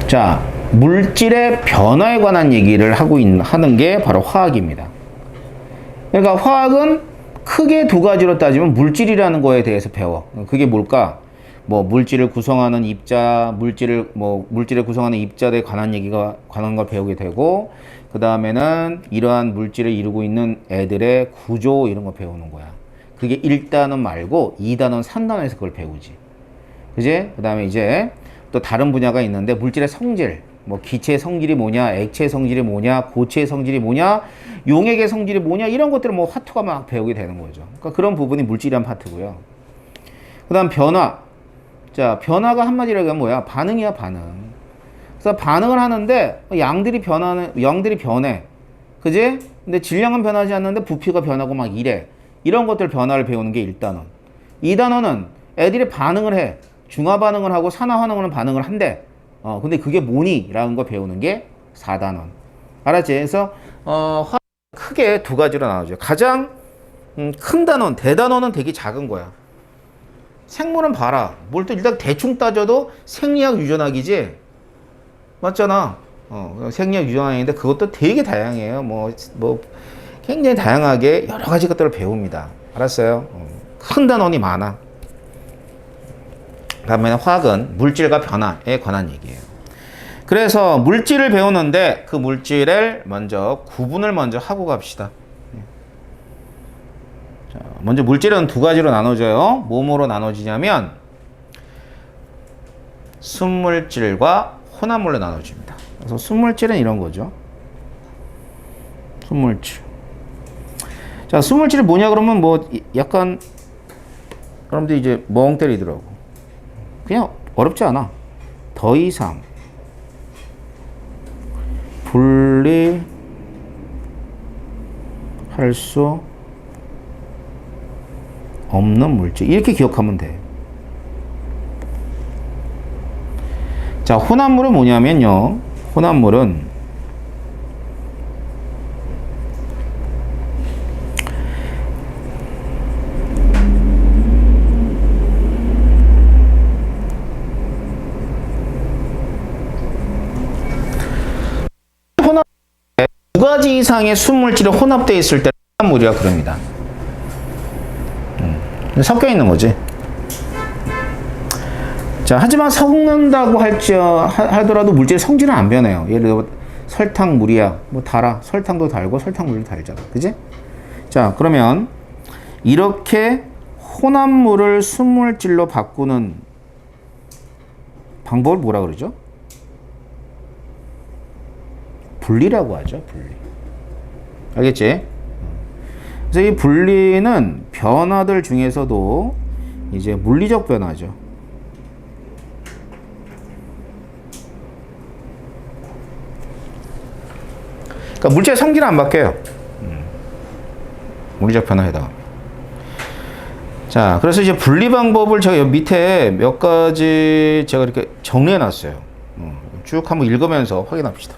자, 물질의 변화에 관한 얘기를 하는 게 바로 화학입니다. 그러니까 화학은 크게 두 가지로 따지면 물질이라는 거에 대해서 배워. 그게 뭘까? 뭐 물질을 구성하는 입자, 물질을 구성하는 입자에 관한 걸 배우게 되고, 그 다음에는 이러한 물질을 이루고 있는 애들의 구조 이런 거 배우는 거야. 그게 1단원 말고 2단원, 3단원에서 그걸 배우지. 그지? 그 다음에 이제 또 다른 분야가 있는데 물질의 성질, 뭐 기체의 성질이 뭐냐, 액체의 성질이 뭐냐, 고체의 성질이 뭐냐, 용액의 성질이 뭐냐, 이런 것들을 뭐 화투가 막 배우게 되는 거죠. 그러니까 그런 부분이 물질이란 파트고요. 그 다음 변화. 자, 변화가 한마디로 얘기하면 뭐야? 반응이야, 반응. 그래서 반응을 하는데 양들이 변해. 그지? 근데 질량은 변하지 않는데 부피가 변하고 막 이래. 이런 것들 변화를 배우는 게 1단원. 2단원은 애들이 반응을 해. 중화 반응을 하고 산화 반응을 반응을 한대. 근데 그게 뭐니? 라는 거 배우는 게 4단원. 알았지? 그래서 크게 두 가지로 나눠져요. 가장 큰 단원, 대단원은 되게 작은 거야. 생물은 봐라. 뭘 또 일단 대충 따져도 생리학 유전학이지? 맞잖아. 생리학 유전학인데 그것도 되게 다양해요. 뭐 굉장히 다양하게 여러 가지 것들을 배웁니다. 알았어요? 큰 단원이 많아. 다음에 화학은 물질과 변화에 관한 얘기예요. 그래서 물질을 배우는데 그 물질을 구분을 먼저 하고 갑시다. 자, 먼저 물질은 두 가지로 나눠져요. 뭐뭐로 나눠지냐면 순물질과 혼합물로 나눠집니다. 그래서 순물질은 이런 거죠. 순물질. 자, 순물질이 뭐냐 그러면 뭐 약간 여러분들 이제 멍 때리더라고. 그냥 어렵지 않아. 더 이상 분리할 수 없는 물질. 이렇게 기억하면 돼. 자, 혼합물은 뭐냐면요. 혼합물은 두 가지 이상의 순물질이 혼합되어 있을 때 혼합물이라 그럽니다. 섞여 있는 거지. 자, 하지만 섞는다고 하더라도 물질의 성질은 안 변해요. 예를 들어 설탕, 물이야. 뭐 달아. 설탕도 달고 설탕물도 달잖아. 그지? 자, 그러면 이렇게 혼합물을 순물질로 바꾸는 방법을 뭐라 그러죠? 분리라고 하죠. 분리. 알겠지? 그래서 이 분리는 변화들 중에서도 이제 물리적 변화죠. 그러니까 물질의 성질은 안 바뀌어요. 물리적 변화에 해당합니다. 자, 그래서 이제 분리 방법을 제가 여기 밑에 몇 가지 제가 이렇게 정리해 놨어요. 쭉 한번 읽으면서 확인합시다.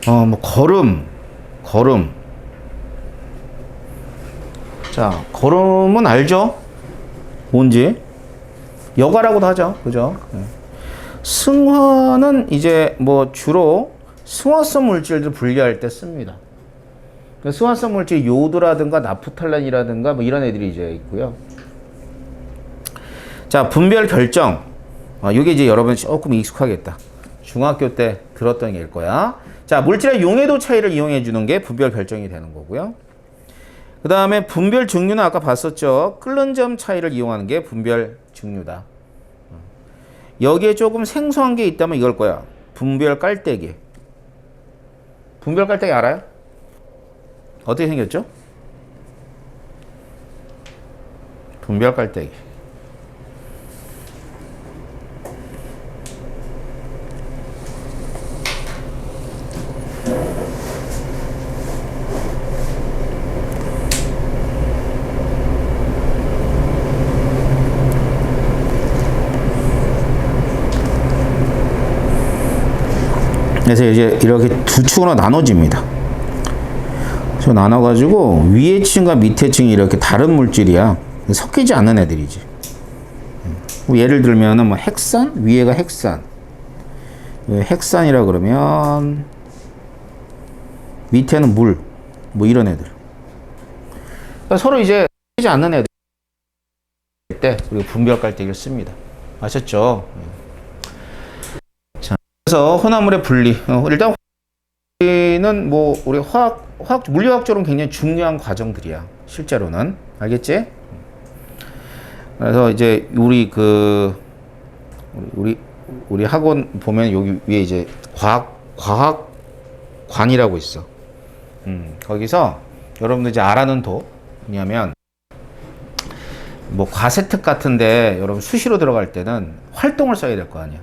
뭐 거름. 자, 거름은 알죠? 뭔지. 여과라고도 하죠. 그죠? 승화는 이제 뭐 주로 승화성 물질들 분리할 때 씁니다. 승화성 물질 요오드라든가 나프탈렌이라든가 뭐 이런 애들이 이제 있고요. 자, 분별 결정. 이게 이제 여러분 조금 익숙하겠다. 중학교 때 들었던 게일 거야. 자, 물질의 용해도 차이를 이용해 주는 게 분별 결정이 되는 거고요. 그 다음에 분별 증류는 아까 봤었죠. 끓는 점 차이를 이용하는 게 분별 증류다. 여기에 조금 생소한 게 있다면 이걸 거야. 분별 깔때기. 분별 깔때기 알아요? 어떻게 생겼죠? 분별 깔때기. 그래서 이제 이렇게 두 축으로 나눠집니다. 그래서 나눠가지고 위에 층과 밑에 층이 이렇게 다른 물질이야. 섞이지 않는 애들이지. 예를 들면은 뭐 핵산, 위에가 핵산. 핵산이라 그러면 밑에는 물, 뭐 이런 애들. 그러니까 서로 이제 섞이지 않는 애들 때 우리가 분별 깔때기를 씁니다. 아셨죠? 그래서 혼합물의 분리. 일단 분리는 뭐 우리 물리학적으로는 굉장히 중요한 과정들이야. 실제로는. 알겠지? 그래서 이제 우리 학원 보면 여기 위에 이제 과학관이라고 있어. 거기서 여러분들 이제 알아는 뭐냐면 뭐 과세특 같은데 여러분 수시로 들어갈 때는 활동을 써야 될 거 아니야.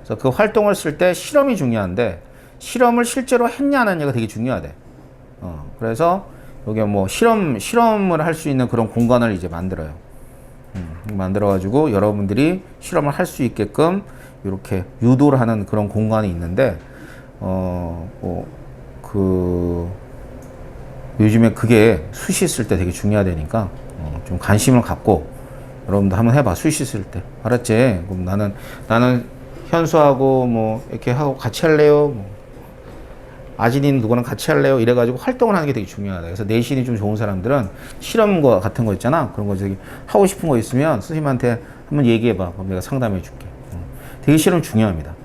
그래서 그 활동을 쓸 때 실험이 중요한데 실험을 실제로 했냐 안 했냐가 되게 중요하대. 그래서 여기 뭐 실험을 할 수 있는 그런 공간을 이제 만들어요. 만들어가지고 여러분들이 실험을 할 수 있게끔 이렇게 유도를 하는 그런 공간이 있는데, 요즘에 그게 수시 쓸 때 되게 중요하다니까, 좀 관심을 갖고 여러분도 한번 해봐. 수시 쓸 때. 알았지? 그럼 나는 현수하고 뭐 이렇게 하고 같이 할래요? 뭐 아진이는 누구랑 같이 할래요? 이래가지고 활동을 하는 게 되게 중요하다. 그래서 내신이 좀 좋은 사람들은 실험과 같은 거 있잖아. 그런 거 저기 하고 싶은 거 있으면 선생님한테 한번 얘기해봐. 그럼 내가 상담해 줄게. 되게 실험 중요합니다.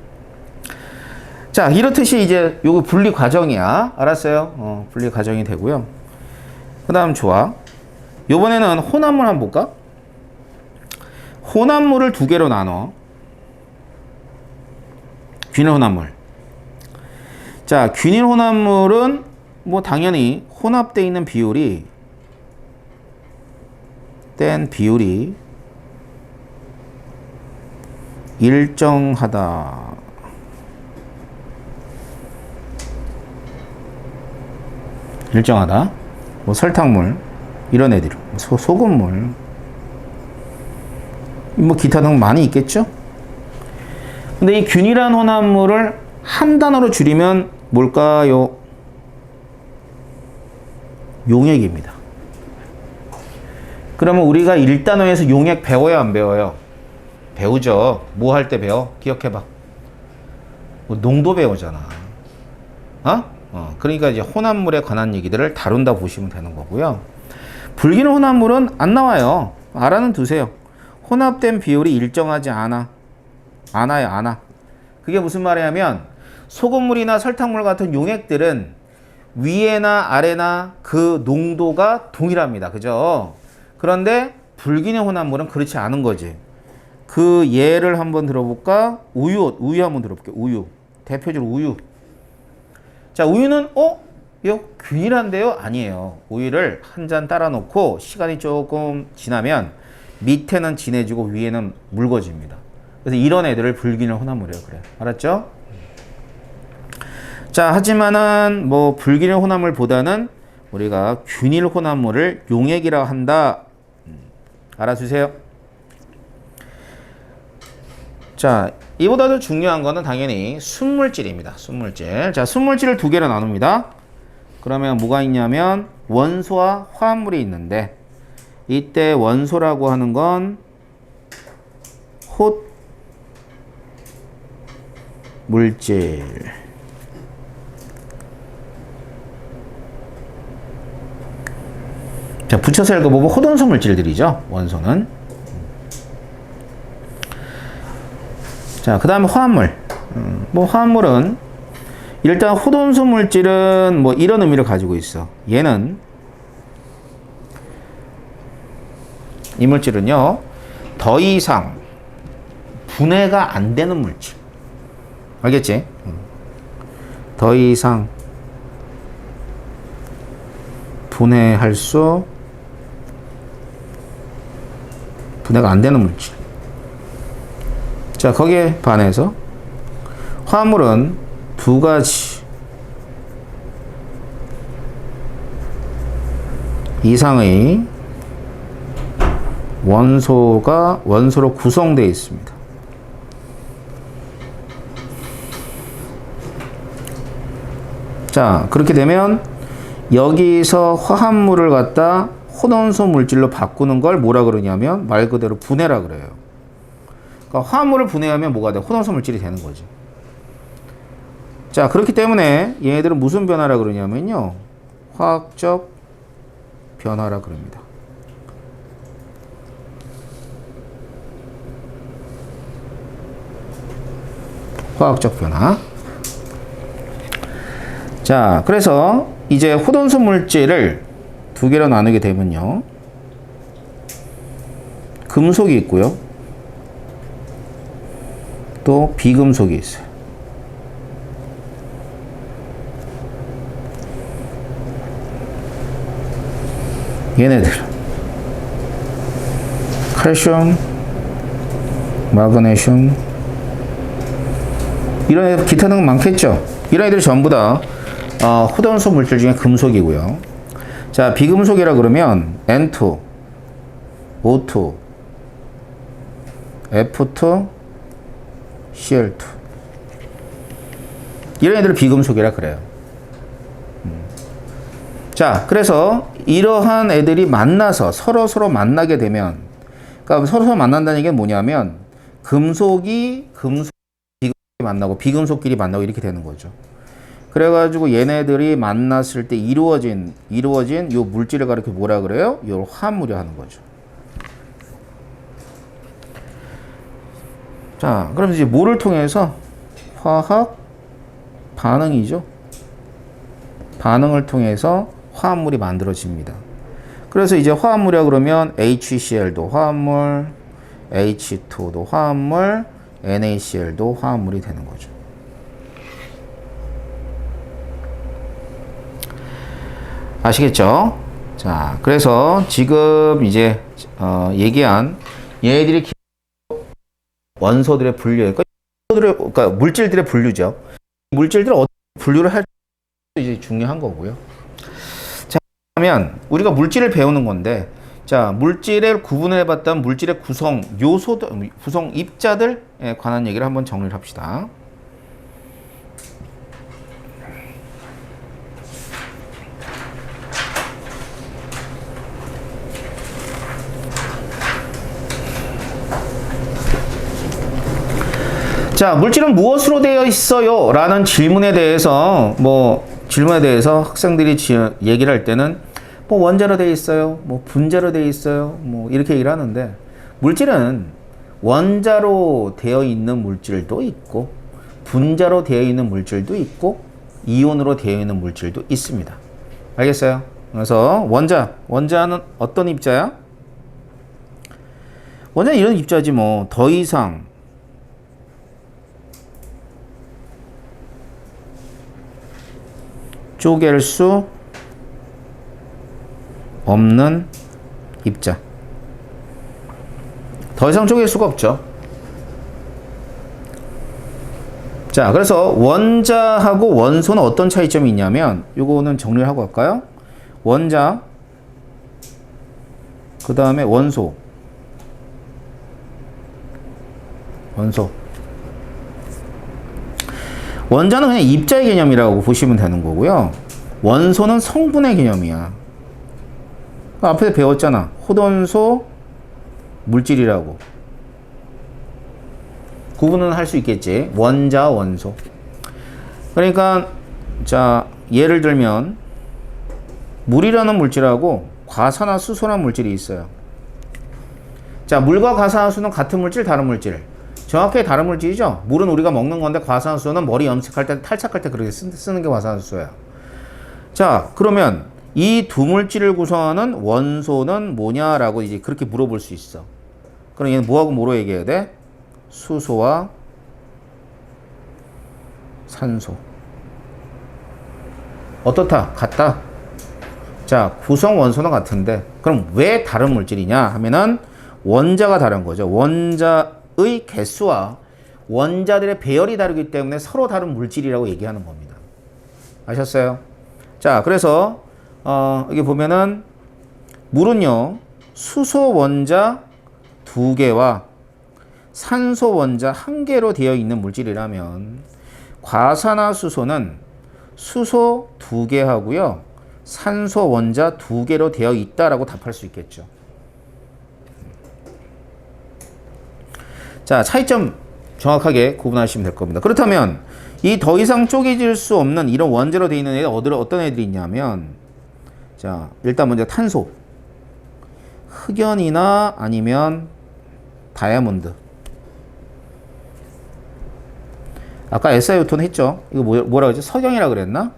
자, 이렇듯이 이제 요거 분리 과정이야. 알았어요? 분리 과정이 되고요. 그 다음 좋아. 요번에는 혼합물 한번 볼까? 혼합물을 두 개로 나눠. 균일 혼합물. 자, 균일 혼합물은 뭐 당연히 혼합되어 있는 비율이 일정하다. 일정하다. 뭐 설탕물 이런 애들, 소금물, 뭐 기타 등 많이 있겠죠. 근데 이 균일한 혼합물을 한 단어로 줄이면 뭘까요? 용액입니다. 그러면 우리가 1단원에서 용액 배워요, 안 배워요? 배우죠. 뭐 할 때 배워? 기억해봐. 뭐 농도 배우잖아. 그러니까 이제 혼합물에 관한 얘기들을 다룬다 보시면 되는 거고요. 불균형 혼합물은 안 나와요. 알아는 두세요. 혼합된 비율이 일정하지 않아. 않아. 그게 무슨 말이냐면 소금물이나 설탕물 같은 용액들은 위에나 아래나 그 농도가 동일합니다. 그죠? 그런데 불균형 혼합물은 그렇지 않은 거지. 그 예를 한번 들어볼까? 우유 한번 들어볼게요. 우유. 대표적으로 우유. 자, 우유는 이거 균일한데요? 아니에요. 우유를 한 잔 따라 놓고 시간이 조금 지나면 밑에는 진해지고 위에는 묽어집니다. 그래서 이런 애들을 불균형 혼합물이라고 그래요. 알았죠? 자, 하지만은 뭐 불균형 혼합물보다는 우리가 균일 혼합물을 용액이라고 한다. 알아주세요. 자, 이보다 더 중요한 거는 당연히 순물질입니다. 순물질. 자, 순물질을 두 개로 나눕니다. 그러면 뭐가 있냐면 원소와 화합물이 있는데 이때 원소라고 하는 건 톳 물질. 자, 붙여서 읽어보면 톳원소 물질들이죠. 원소는. 자, 그 다음에 화합물. 뭐 화합물은 일단 톳원소 물질은 뭐 이런 의미를 가지고 있어. 얘는 이 물질은요 더 이상 분해가 안 되는 물질. 알겠지? 더 이상 분해가 안 되는 물질. 자, 거기에 반해서 화합물은 두 가지 이상의 원소로 구성되어 있습니다. 자, 그렇게 되면 여기서 화합물을 갖다 톳원소 물질로 바꾸는 걸 뭐라 그러냐면 말 그대로 분해라 그래요. 그러니까 화합물을 분해하면 뭐가 돼? 톳원소 물질이 되는 거지. 자, 그렇기 때문에 얘네들은 무슨 변화라 그러냐면요 화학적 변화라 그럽니다. 화학적 변화. 자, 그래서 이제 톳원소 물질을 두 개로 나누게 되면요 금속이 있고요 또 비금속이 있어요. 얘네들 칼슘, 마그네슘 이런 애들 기타 등등 많겠죠. 이런 애들이 전부 다 톳원소 물질 중에 금속이고요. 자, 비금속이라 그러면 N2, O2, F2, Cl2 이런 애들을 비금속이라 그래요. 자, 그래서 이러한 애들이 만나서 서로 만나게 되면, 그러니까 서로 만난다는 얘기는 뭐냐면 금속이 비금속이 만나고 비금속끼리 만나고 이렇게 되는 거죠. 그래가지고 얘네들이 만났을 때 이루어진 요 물질을 가리켜 뭐라 그래요? 요 화합물이 하는 거죠. 자, 그럼 이제 뭐를 통해서? 화학 반응이죠. 반응을 통해서 화합물이 만들어집니다. 그래서 이제 화합물이라 그러면 HCl도 화합물, H2도 화합물, NaCl도 화합물이 되는 거죠. 아시겠죠? 자, 그래서 지금 이제 얘기한 얘네들이 원소들의 분류, 그러니까 물질들의 분류죠. 물질들을 어떻게 분류를 할지 이제 중요한 거고요. 자, 그러면 우리가 물질을 배우는 건데, 자, 물질을 구분해봤던 물질의 구성 요소들, 구성 입자들에 관한 얘기를 한번 정리를 합시다. 자, 물질은 무엇으로 되어 있어요? 라는 질문에 대해서 학생들이 얘기를 할 때는 뭐 원자로 되어 있어요. 뭐 분자로 되어 있어요. 뭐 이렇게 얘기를 하는데 물질은 원자로 되어 있는 물질도 있고 분자로 되어 있는 물질도 있고 이온으로 되어 있는 물질도 있습니다. 알겠어요? 그래서 원자는 어떤 입자야? 원자는 이런 입자지 뭐 더 이상 쪼갤 수 없는 입자. 더 이상 쪼갤 수가 없죠. 자, 그래서 원자하고 원소는 어떤 차이점이 있냐면 요거는 정리를 하고 갈까요? 원자, 그 다음에 원소. 원자는 그냥 입자의 개념이라고 보시면 되는 거고요. 원소는 성분의 개념이야. 앞에서 배웠잖아. 호돈소 물질이라고. 구분은 할 수 있겠지. 원자, 원소. 그러니까 자, 예를 들면 물이라는 물질하고 과산화수소라는 물질이 있어요. 자, 물과 과산화수소는 같은 물질, 다른 물질. 정확하게 다른 물질이죠. 물은 우리가 먹는 건데 과산화수소는 머리 염색할 때, 탈착할 때 그렇게 쓰는 게 과산화수소야. 자, 그러면 이 두 물질을 구성하는 원소는 뭐냐라고 이제 그렇게 물어볼 수 있어. 그럼 얘는 뭐하고 뭐로 얘기해야 돼? 수소와 산소. 어떻다? 같다? 자, 구성 원소는 같은데 그럼 왜 다른 물질이냐 하면은 원자가 다른 거죠. 원자의 개수와 원자들의 배열이 다르기 때문에 서로 다른 물질이라고 얘기하는 겁니다. 아셨어요? 자, 그래서 여기 보면은 물은요 수소 원자 2개와 산소 원자 1개로 되어 있는 물질이라면 과산화수소는 수소 2개 하고요 산소 원자 2개로 되어 있다라고 답할 수 있겠죠. 자, 차이점 정확하게 구분하시면 될 겁니다. 그렇다면 이 더 이상 쪼개질 수 없는 이런 원자로 되어 있는 애들 어떤 애들이 있냐면 자, 일단 먼저 탄소, 흑연이나 아니면 다이아몬드. 아까 SiO2는 했죠. 이거 뭐라 그러지? 석영이라 그랬나?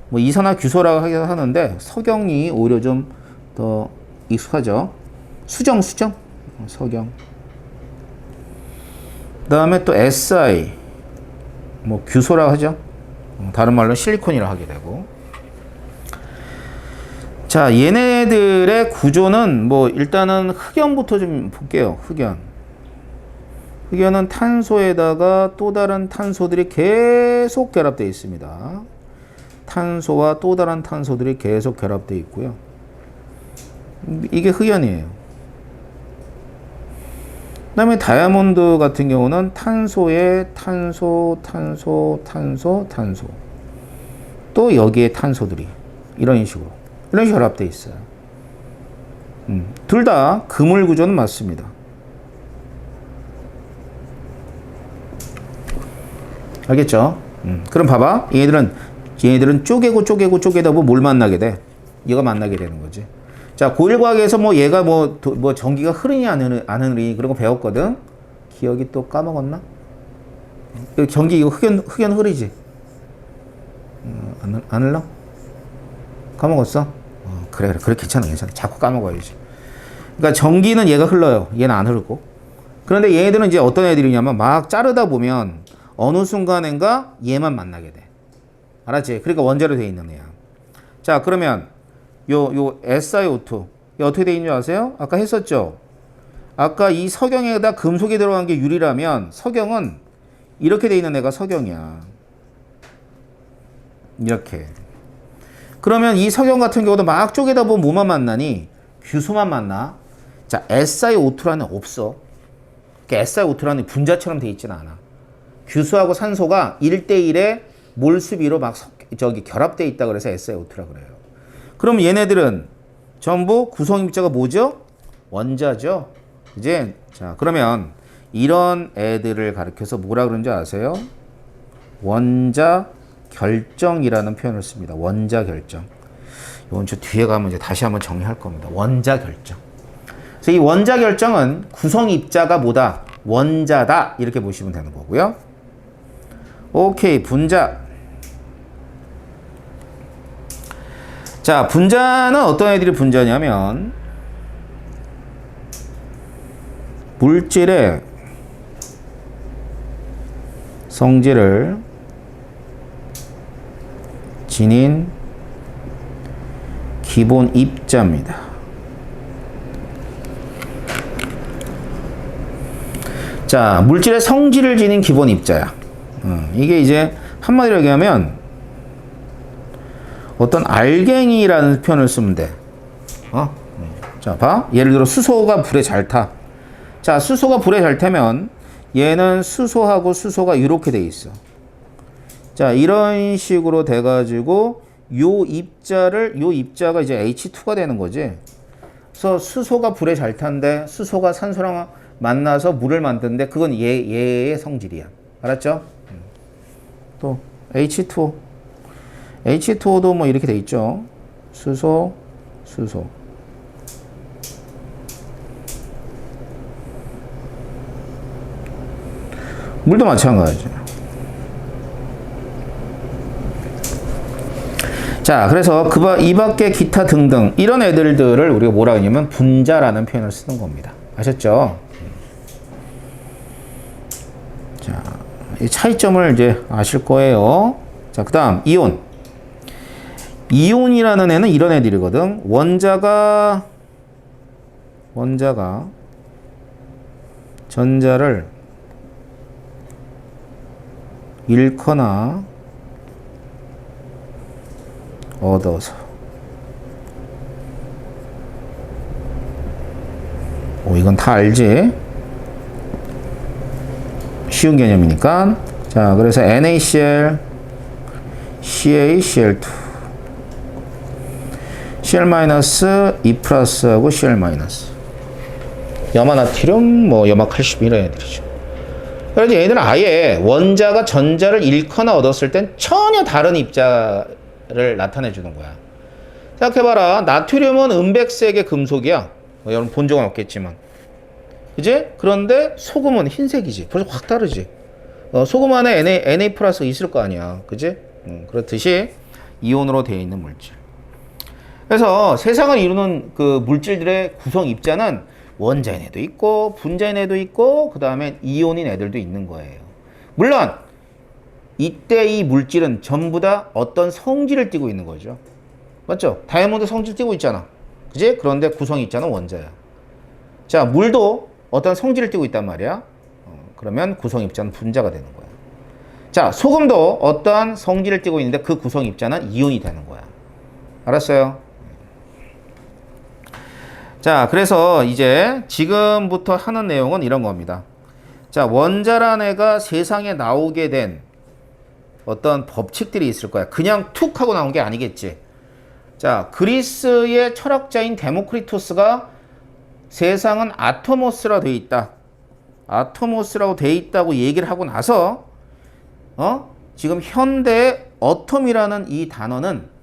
뭐 이산화규소라고 하긴 하는데 석영이 오히려 좀 더 익숙하죠. 수정, 석영. 그 다음에 또 Si, 뭐 규소라고 하죠. 다른 말로 실리콘이라 하게 되고. 자, 얘네들의 구조는 뭐 일단은 흑연부터 좀 볼게요. 흑연은 탄소에다가 또 다른 탄소들이 계속 결합되어 있습니다. 탄소와 또 다른 탄소들이 계속 결합되어 있고요. 이게 흑연이에요. 그 다음에 다이아몬드 같은 경우는 탄소에 탄소. 또 여기에 탄소들이 이런 식으로 결합되어 있어요. 둘 다 그물 구조는 맞습니다. 알겠죠? 그럼 봐봐. 얘네들은 쪼개다 보면 뭘 만나게 돼? 얘가 만나게 되는 거지. 자, 고1과학에서 뭐 얘가 뭐 전기가 흐르니 안 흐르니 그런 거 배웠거든? 기억이 또 까먹었나? 전기 이거 흑연 흐르지? 안 흘러? 까먹었어? 그래. 괜찮아. 자꾸 까먹어야지. 그러니까 전기는 얘가 흘러요. 얘는 안 흐르고. 그런데 얘네들은 이제 어떤 애들이냐면 막 자르다 보면 어느 순간인가 얘만 만나게 돼. 알았지? 그러니까 원자로 되어 있는 애야. 자, 그러면 요 SiO2 이게 어떻게 되어 있는 줄 아세요? 아까 했었죠? 아까 이 석영에다 금속이 들어간 게 유리라면 석영은 이렇게 되어 있는 애가 석영이야. 이렇게. 그러면 이 석영 같은 경우도 막 쪼개다 보면 뭐만 만나니? 규소만 만나. 자, SiO2라는 없어. 그러니까 SiO2라는 분자처럼 돼 있지는 않아. 규소하고 산소가 1대1의 몰수비로 막 결합되어 있다 그래서 SiO2라 그래요. 그럼 얘네들은 전부 구성입자가 뭐죠? 원자죠. 이제 자, 그러면 이런 애들을 가리켜서 뭐라 그러는지 아세요? 원자 결정이라는 표현을 씁니다. 원자 결정. 이건 저 뒤에 가면 이제 다시 한번 정리할 겁니다. 원자 결정. 그래서 이 원자 결정은 구성 입자가 뭐다? 원자다. 이렇게 보시면 되는 거고요. 오케이, 분자. 자, 분자는 어떤 애들이 분자냐면 물질의 성질을 지닌 기본 입자입니다. 자, 물질의 성질을 지닌 기본 입자야. 이게 이제 한마디로 얘기하면 어떤 알갱이라는 표현을 쓰면 돼. 자, 봐. 예를 들어 수소가 불에 잘 타. 자, 수소가 불에 잘 타면 얘는 수소하고 수소가 이렇게 돼 있어. 자, 이런 식으로 돼가지고 요 입자가 이제 H2가 되는 거지. 그래서 수소가 불에 잘 탄데 수소가 산소랑 만나서 물을 만드는데 그건 얘의 성질이야. 알았죠? 또 H2O. H2O도 뭐 이렇게 돼 있죠. 수소. 물도 마찬가지죠. 자, 그래서 이 밖에 기타 등등 이런 애들을 우리가 뭐라 하냐면 분자라는 표현을 쓰는 겁니다. 아셨죠? 자, 이 차이점을 이제 아실 거예요. 자, 그 다음 이온. 이온이라는 애는 이런 애들이거든. 원자가 전자를 잃거나 얻어서 이건 다 알지? 쉬운 개념이니까. 자, 그래서 NaCl, CaCl2 Cl- E 플러스하고 Cl-. 염화나트륨, 염화칼슘 이런 애들이죠. 그래서 얘들은 아예 원자가 전자를 잃거나 얻었을 땐 전혀 다른 입자를 나타내 주는 거야. 생각해봐라. 나트륨은 은백색의 금속이야. 여러분 본 적은 없겠지만. 그지? 그런데 소금은 흰색이지. 벌써 확 다르지. 소금 안에 Na 플러스가 있을 거 아니야. 그지? 그렇듯이 이온으로 되어 있는 물질. 그래서 세상을 이루는 그 물질들의 구성 입자는 원자인 애도 있고 분자인 애도 있고 그 다음에 이온인 애들도 있는 거예요. 물론 이때 이 물질은 전부 다 어떤 성질을 띠고 있는 거죠. 맞죠? 다이아몬드 성질 띠고 있잖아. 그지? 그런데 구성 입자는 원자야. 자, 물도 어떤 성질을 띠고 있단 말이야. 그러면 구성 입자는 분자가 되는 거야. 자, 소금도 어떠한 성질을 띠고 있는데 그 구성 입자는 이온이 되는 거야. 알았어요? 자, 그래서 이제 지금부터 하는 내용은 이런 겁니다. 자, 원자란 애가 세상에 나오게 된 어떤 법칙들이 있을 거야. 그냥 툭 하고 나온 게 아니겠지. 자, 그리스의 철학자인 데모크리토스가 세상은 아토모스라 되어 있다. 아토모스라고 되어 있다고 얘기를 하고 나서 지금 현대의 어텀이라는 이 단어는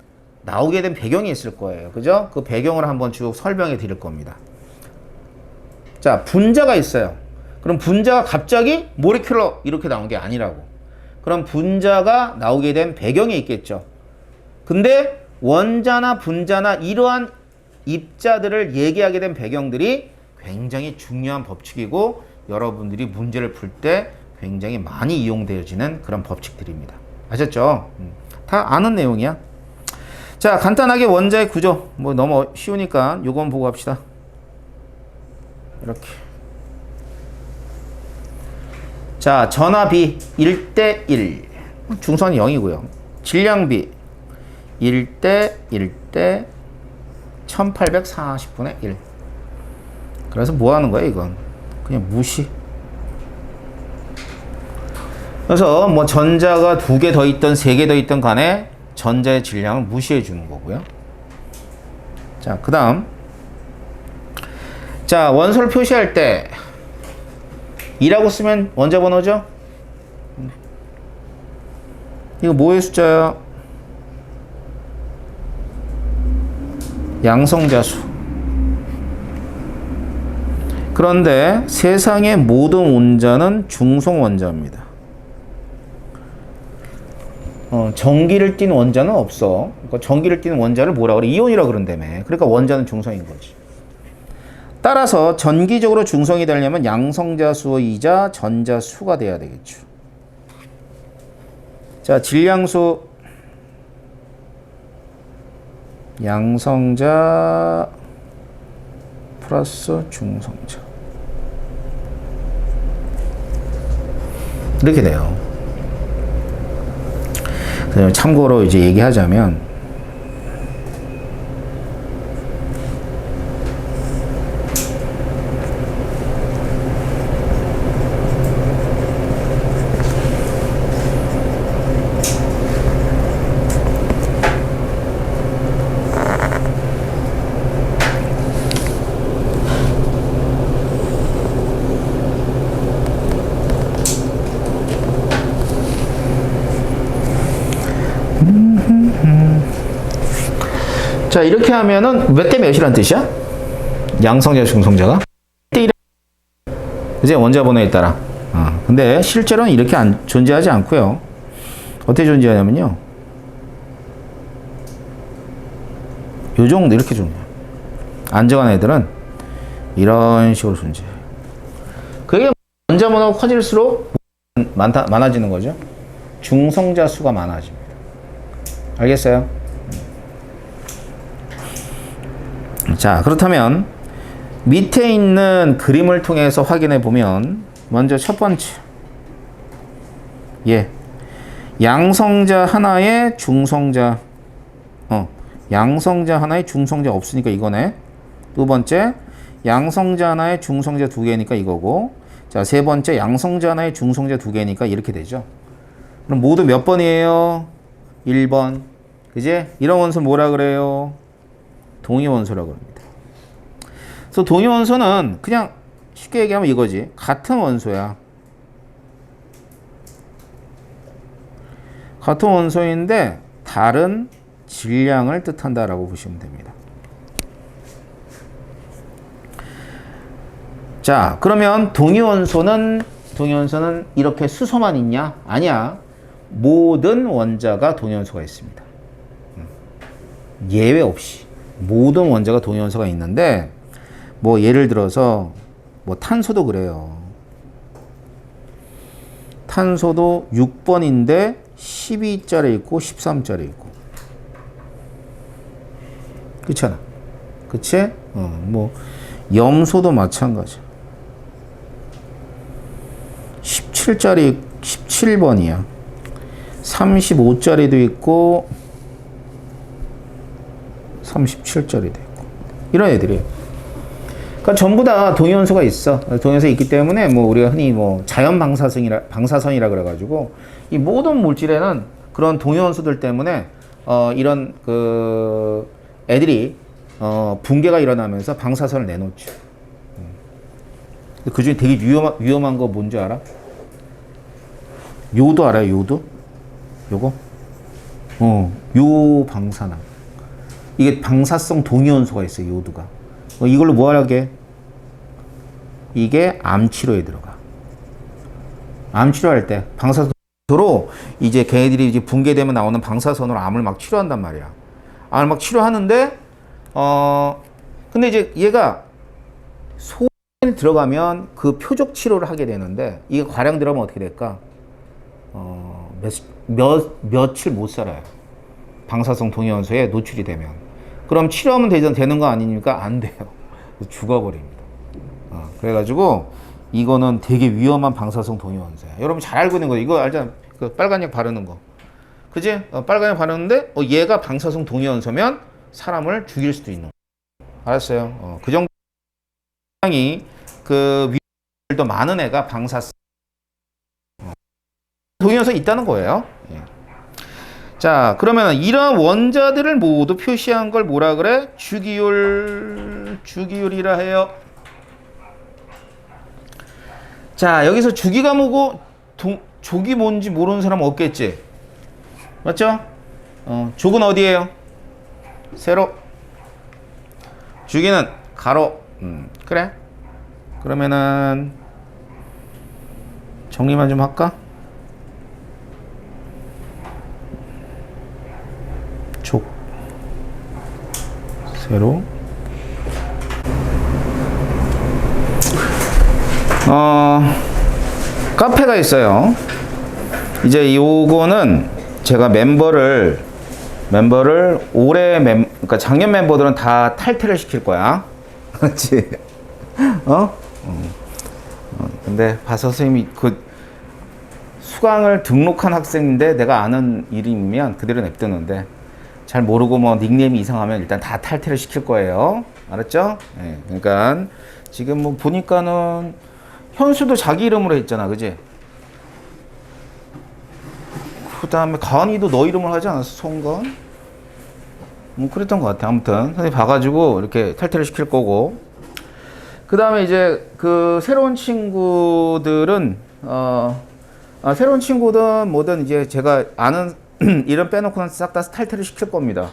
나오게 된 배경이 있을 거예요. 그죠? 그 배경을 한번 쭉 설명해 드릴 겁니다. 자, 분자가 있어요. 그럼 분자가 갑자기 모레큘러 이렇게 나온 게 아니라고. 그럼 분자가 나오게 된 배경이 있겠죠. 근데 원자나 분자나 이러한 입자들을 얘기하게 된 배경들이 굉장히 중요한 법칙이고 여러분들이 문제를 풀 때 굉장히 많이 이용되어지는 그런 법칙들입니다. 아셨죠? 다 아는 내용이야. 자, 간단하게 원자의 구조 너무 쉬우니까 요건 보고 합시다. 이렇게. 자, 전하비 1대1 중선이 0이고요. 질량비 1대1대 1000. 1840분의 1. 그래서 뭐 하는 거야, 이건? 그냥 무시. 그래서 뭐 전자가 2개 더 있던 3개 더 있던 간에 전자의 질량을 무시해 주는 거고요. 자, 그 다음. 자, 원소를 표시할 때 2라고 쓰면 원자 번호죠? 이거 뭐의 숫자야? 양성자수. 그런데 세상의 모든 원자는 중성 원자입니다. 전기를 띤 원자는 없어. 그러니까 전기를 띤 원자를 뭐라 그래? 이온이라 그런다며. 그러니까 원자는 중성인 거지. 따라서 전기적으로 중성이 되려면 양성자수이자 전자수가 돼야 되겠죠. 자, 질량수 양성자 플러스 중성자 이렇게 돼요. 참고로 이제 얘기하자면 자, 이렇게 하면은 몇 대 몇이란 뜻이야? 양성자, 중성자가? 이제 원자 번호에 따라. 근데 실제로는 이렇게 존재하지 않고요. 어떻게 존재하냐면요. 요 정도 이렇게 존재해요. 안정한 애들은 이런 식으로 존재해요. 그게 원자 번호가 커질수록 많아지는 거죠. 중성자 수가 많아집니다. 알겠어요? 자, 그렇다면 밑에 있는 그림을 통해서 확인해 보면 먼저 첫 번째 양성자 하나에 중성자 양성자 하나에 중성자 없으니까 이거네. 두 번째 양성자 하나에 중성자 2개니까 이거고, 자, 세 번째 양성자 하나에 중성자 2개니까 이렇게 되죠. 그럼 모두 몇 번이에요? 1번. 그지? 이런 원소 뭐라 그래요? 동위원소라고 합니다. 그래서 동위원소는 그냥 쉽게 얘기하면 이거지. 같은 원소야. 같은 원소인데 다른 질량을 뜻한다라고 보시면 됩니다. 자, 그러면 동위원소는 이렇게 수소만 있냐? 아니야. 모든 원자가 동위원소가 있습니다. 예외 없이. 모든 원자가 동위원소가 있는데, 뭐 예를 들어서 뭐 탄소도 그래요. 탄소도 6번인데 12자리 있고 13자리 있고. 그렇잖아. 그치? 뭐 염소도 마찬가지. 17자리 17번이야. 35자리도 있고 37자리도 있고. 이런 애들이에요. 그러니까 전부 다 동위원소가 있어. 동위원소가 있기 때문에 뭐 우리가 흔히 뭐 자연 방사선이라 그래가지고 이 모든 물질에는 그런 동위원소들 때문에 이런 그 애들이 붕괴가 일어나면서 방사선을 내놓죠. 그 중에 되게 위험한 거 뭔지 알아? 요도 알아요? 요도? 요거? 요 방사능. 이게 방사성 동위원소가 있어요. 요도가. 이걸로 뭐 하게? 이게 암 치료에 들어가. 암 치료할 때 방사선으로 이제 걔네들이 이제 붕괴되면 나오는 방사선으로 암을 막 치료한단 말이야. 암을 막 치료하는데 근데 이제 얘가 소에 들어가면 그 표적 치료를 하게 되는데 이게 과량 들어가면 어떻게 될까? 며칠 못 살아요. 방사성 동위원소에 노출이 되면. 그럼 치료하면 되는 거 아닙니까? 안 돼요. 죽어버립니다. 그래가지고 이거는 되게 위험한 방사성 동위원소야. 여러분 잘 알고 있는 거 이거 알잖아. 그 빨간 약 바르는 거. 그지? 빨간 약 바르는데 얘가 방사성 동위원소면 사람을 죽일 수도 있는 거야. 알았어요. 그 정도 상당히 그 위도 많은 애가 방사성 동위원소 있다는 거예요. 예. 자, 그러면 이런 원자들을 모두 표시한 걸 뭐라 그래? 주기율이라 해요. 자, 여기서 주기가 뭐고 족이 뭔지 모르는 사람 없겠지? 맞죠? 족은 어디예요? 세로. 주기는 가로. 그래. 그러면은 정리만 좀 할까? 족 세로. 카페가 있어요. 이제 요거는 제가 멤버를 그러니까 작년 멤버들은 다 탈퇴를 시킬 거야. 그렇지? 근데 봐서 선생님이 그 수강을 등록한 학생인데 내가 아는 이름이면 그대로 냅두는데 잘 모르고 뭐 닉네임이 이상하면 일단 다 탈퇴를 시킬 거예요. 알았죠? 네, 그러니까 지금 뭐 보니까는 현수도 자기 이름으로 했잖아, 그지? 그 다음에 가은이도 너 이름을 하지 않았어, 송건? 뭐 그랬던 것 같아. 아무튼 선생님 봐가지고 이렇게 탈퇴를 시킬 거고. 그 다음에 이제 그 새로운 친구들은 새로운 친구든 뭐든 이제 제가 아는 이름 빼놓고는 싹 다 탈퇴를 시킬 겁니다.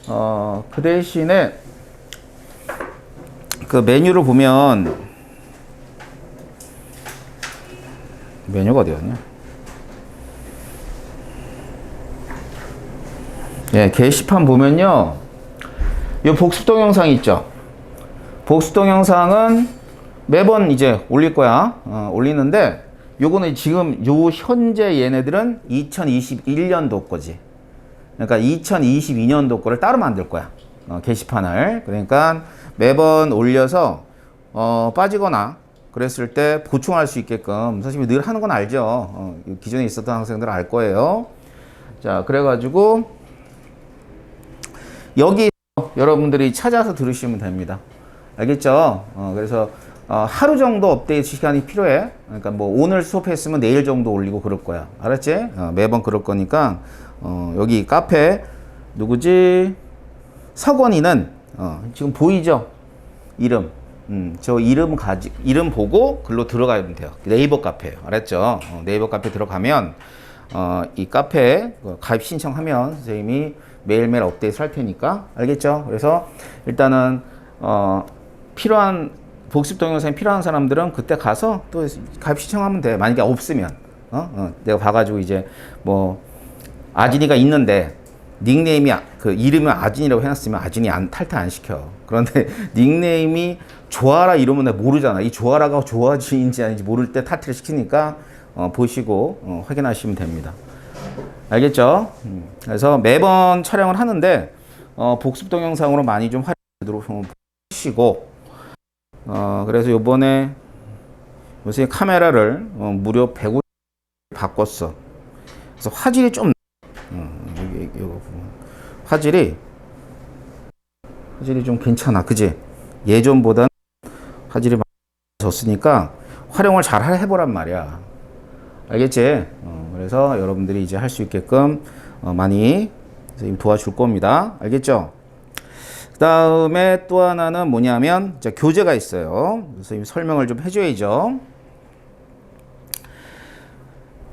그 대신에 그 메뉴를 보면 메뉴가 어디였냐? 예, 게시판 보면요. 요 복습 동영상 있죠? 복습 동영상은 매번 이제 올릴 거야. 올리는데 요거는 지금 요 현재 얘네들은 2021년도 거지. 그러니까 2022년도 거를 따로 만들 거야. 게시판을. 그러니까 매번 올려서 빠지거나 그랬을 때 보충할 수 있게끔 선생님이 늘 하는 건 알죠. 기존에 있었던 학생들은 알 거예요. 자, 그래가지고 여기 여러분들이 찾아서 들으시면 됩니다. 알겠죠? 그래서 하루 정도 업데이트 시간이 필요해. 그러니까 뭐 오늘 수업했으면 내일 정도 올리고 그럴 거야. 알았지? 매번 그럴 거니까 여기 카페 누구지? 석원이는 지금 보이죠? 이름. 저 이름 보고 글로 들어가면 돼요. 네이버 카페예요. 알았죠? 네이버 카페 들어가면 이 카페 가입 신청하면 선생님이 매일매일 업데이트 할 테니까. 알겠죠? 그래서 일단은 필요한 복습 동영상이 필요한 사람들은 그때 가서 또 가입 신청하면 돼. 만약에 없으면 내가 봐가지고 이제 뭐 아진이가 있는데 닉네임이 그 이름을 아진이라고 해놨으면 아진이 탈퇴 안 시켜. 그런데 닉네임이 조아라 이러면 내가 모르잖아. 이 조아라가 조아진인지 아닌지 모를 때 탈퇴를 시키니까 보시고 확인하시면 됩니다. 알겠죠? 그래서 매번 촬영을 하는데 복습 동영상으로 많이 좀 활용되도록 보시고 그래서 요번에 요새 카메라를 무려 150 바꿨어. 그래서 화질이 좀 화질이 좀 괜찮아. 그지? 예전보다는 화질이 많이 좋았으니까 활용을 잘 해보란 말이야. 알겠지? 그래서 여러분들이 이제 할 수 있게끔 많이 선생님 도와줄 겁니다. 알겠죠? 그 다음에 또 하나는 뭐냐면 이제 교재가 있어요. 선생님 설명을 좀 해줘야죠.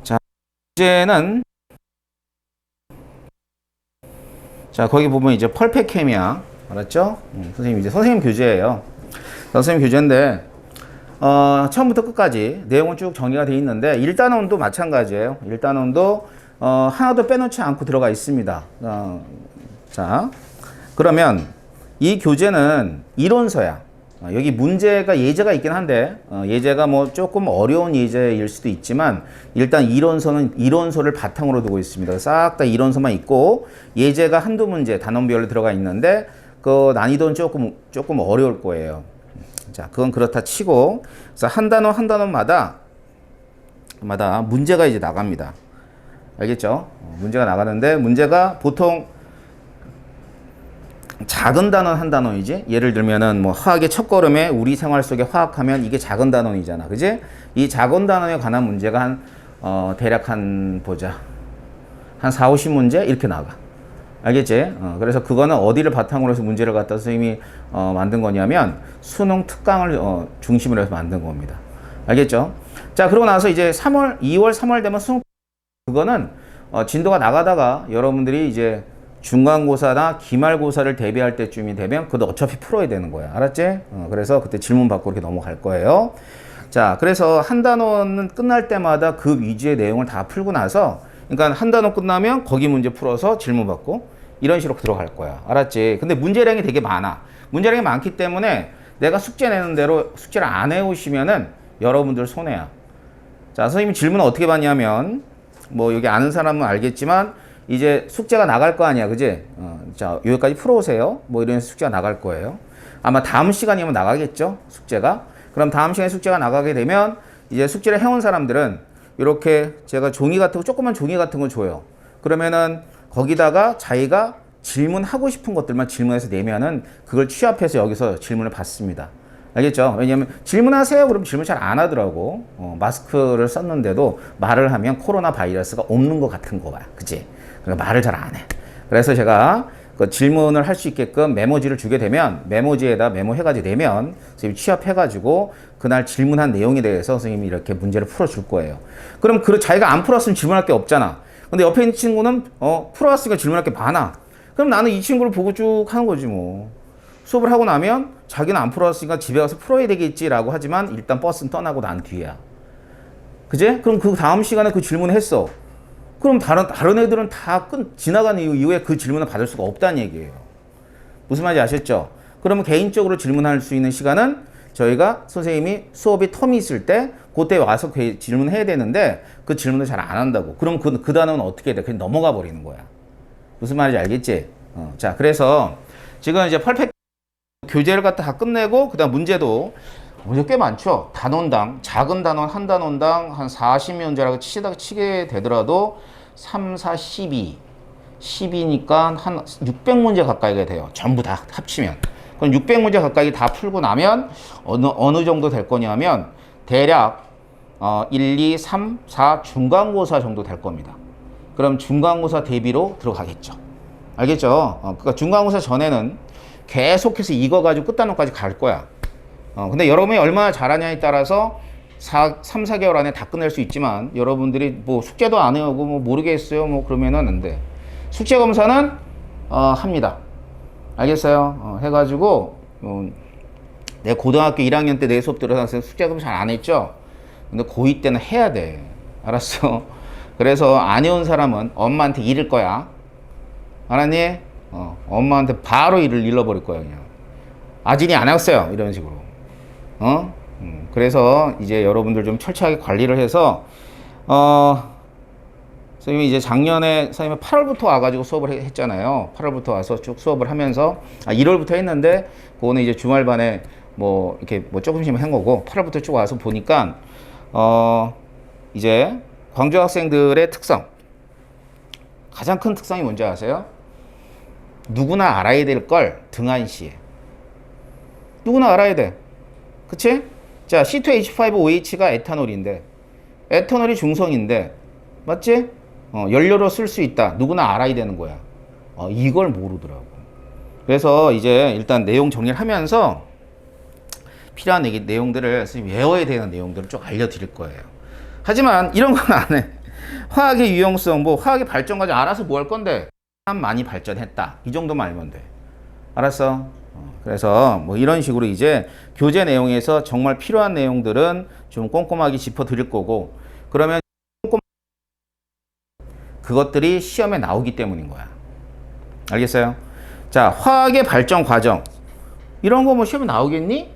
자, 교재는 자 거기 보면 이제 펄펙캠이야. 알았죠? 선생님 이제 선생님 교재예요. 선생님 교재인데 처음부터 끝까지 내용은 쭉 정리가 되어 있는데 1단원도 마찬가지예요. 1단원도 하나도 빼놓지 않고 들어가 있습니다. 자, 그러면 이 교재는 이론서야. 여기 문제가 예제가 있긴 한데 예제가 뭐 조금 어려운 예제일 수도 있지만 일단 이론서는 이론서를 바탕으로 두고 있습니다. 싹 다 이론서만 있고 예제가 한두 문제 단원별로 들어가 있는데 그 난이도는 조금 어려울 거예요. 자, 그건 그렇다 치고 그래서 한 단원마다 문제가 이제 나갑니다. 알겠죠? 문제가 나가는데 문제가 보통 작은 단원 한 단원이지. 예를 들면은 뭐 화학의 첫걸음에 우리 생활 속에 화학하면 이게 작은 단원이잖아. 그지? 이 작은 단원에 관한 문제가 대략 보자. 한 4, 50문제 이렇게 나가. 알겠지? 그래서 그거는 어디를 바탕으로 해서 문제를 갖다 선생님이 만든 거냐면 수능 특강을 중심으로 해서 만든 겁니다. 알겠죠? 자, 그러고 나서 이제 2월, 3월 되면 수능 그거는 진도가 나가다가 여러분들이 이제 중간고사나 기말고사를 대비할 때쯤이 되면 그것도 어차피 풀어야 되는 거야. 알았지? 그래서 그때 질문 받고 이렇게 넘어갈 거예요. 자, 그래서 한 단원은 끝날 때마다 그 위주의 내용을 다 풀고 나서 그러니까 한 단원 끝나면 거기 문제 풀어서 질문 받고 이런 식으로 들어갈 거야. 알았지? 근데 문제량이 되게 많아. 문제량이 많기 때문에 내가 숙제 내는 대로 숙제를 안 해오시면은 여러분들 손해야. 자, 선생님이 질문을 어떻게 받냐면 뭐 여기 아는 사람은 알겠지만 이제 숙제가 나갈 거 아니야. 그지? 자, 여기까지 풀어오세요. 뭐 이런 숙제가 나갈 거예요. 아마 다음 시간이면 나가겠죠? 숙제가. 그럼 다음 시간에 숙제가 나가게 되면 이제 숙제를 해온 사람들은 이렇게 제가 종이 같은 거, 조그만 종이 같은 거 줘요. 그러면은 거기다가 자기가 질문하고 싶은 것들만 질문해서 내면은 그걸 취합해서 여기서 질문을 받습니다. 알겠죠? 왜냐면 질문하세요. 그럼 질문 잘 안 하더라고. 마스크를 썼는데도 말을 하면 코로나 바이러스가 없는 것 같은 거야. 그치? 그러니까 말을 잘 안 해. 그래서 제가 그 질문을 할 수 있게끔 메모지를 주게 되면 메모지에다 메모해가지고 내면 선생님이 취합해가지고 그날 질문한 내용에 대해서 선생님이 이렇게 문제를 풀어줄 거예요. 그럼 자기가 안 풀었으면 질문할 게 없잖아. 근데 옆에 있는 친구는 풀어왔으니까 질문할 게 많아. 그럼 나는 이 친구를 보고 쭉 하는 거지 뭐. 수업을 하고 나면 자기는 안 풀어왔으니까 집에 가서 풀어야 되겠지라고 하지만 일단 버스는 떠나고 난 뒤야. 그제? 그럼 그 다음 시간에 그 질문을 했어. 그럼 다른 애들은 다 지나간 이후에 그 질문을 받을 수가 없다는 얘기예요. 무슨 말인지 아셨죠? 그러면 개인적으로 질문할 수 있는 시간은 저희가 선생님이 수업이 텀이 있을 때 그때 와서 질문해야 되는데 그 질문을 잘 안 한다고. 그럼 그 단어는 어떻게 해야 돼? 그냥 넘어가 버리는 거야. 무슨 말인지 알겠지? 자, 그래서 지금 이제 펄펙트 교재를 갖다 다 끝내고 그다음 문제 꽤 많죠. 단원당 작은 단원 한 단원당 한 40문제라고 치게 되더라도 3, 4, 12니까 한 600문제 가까이가 돼요. 전부 다 합치면. 그럼 600문제 가까이 다 풀고 나면 어느 정도 될 거냐면 대략 1, 2, 3, 4 중간고사 정도 될 겁니다. 그럼 중간고사 대비로 들어가겠죠. 알겠죠? 그러니까 중간고사 전에는 계속해서 이거 가지고 끝단원까지 갈 거야. 근데 여러분이 얼마나 잘하냐에 따라서 3, 4개월 안에 다 끝낼 수 있지만 여러분들이 뭐 숙제도 안 해오고 뭐 모르겠어요. 뭐 그러면은 안 돼. 숙제 검사는 합니다. 알겠어요? 해가지고 내 고등학교 1학년 때 내 수업 들어서 숙제 검사 잘 안 했죠? 근데 고2 때는 해야 돼. 알았어? 그래서 안 해온 사람은 엄마한테 잃을 거야. 알았니? 엄마한테 바로 일을 잃어버릴 거야 그냥. 아진이 안 했어요. 이런 식으로. 그래서 이제 여러분들 좀 철저하게 관리를 해서 선생님이 이제 작년에 선생님이 8월부터 와가지고 수업을 했잖아요. 8월부터 와서 쭉 수업을 하면서 1월부터 했는데 그거는 이제 주말반에 뭐 이렇게 뭐 조금씩 한 거고 8월부터 쭉 와서 보니까 이제 광주 학생들의 특성 가장 큰 특성이 뭔지 아세요? 누구나 알아야 될 걸 등한시해. 누구나 알아야 돼. 그치? 자, C2H5OH가 에탄올인데 에탄올이 중성인데 맞지? 연료로 쓸 수 있다. 누구나 알아야 되는 거야. 이걸 모르더라고. 그래서 이제 일단 내용 정리를 하면서 필요한 내용들을 외워야 되는 내용들을 쭉 알려드릴 거예요. 하지만 이런 건 안 해. 화학의 유용성, 뭐 화학의 발전까지 알아서 뭐 할 건데 참 많이 발전했다. 이 정도만 알면 돼. 알았어? 그래서 뭐 이런 식으로 이제 교재 내용에서 정말 필요한 내용들은 좀 꼼꼼하게 짚어 드릴 거고 그러면 그것들이 시험에 나오기 때문인 거야. 알겠어요? 자, 화학의 발전 과정. 이런 거 뭐 시험에 나오겠니?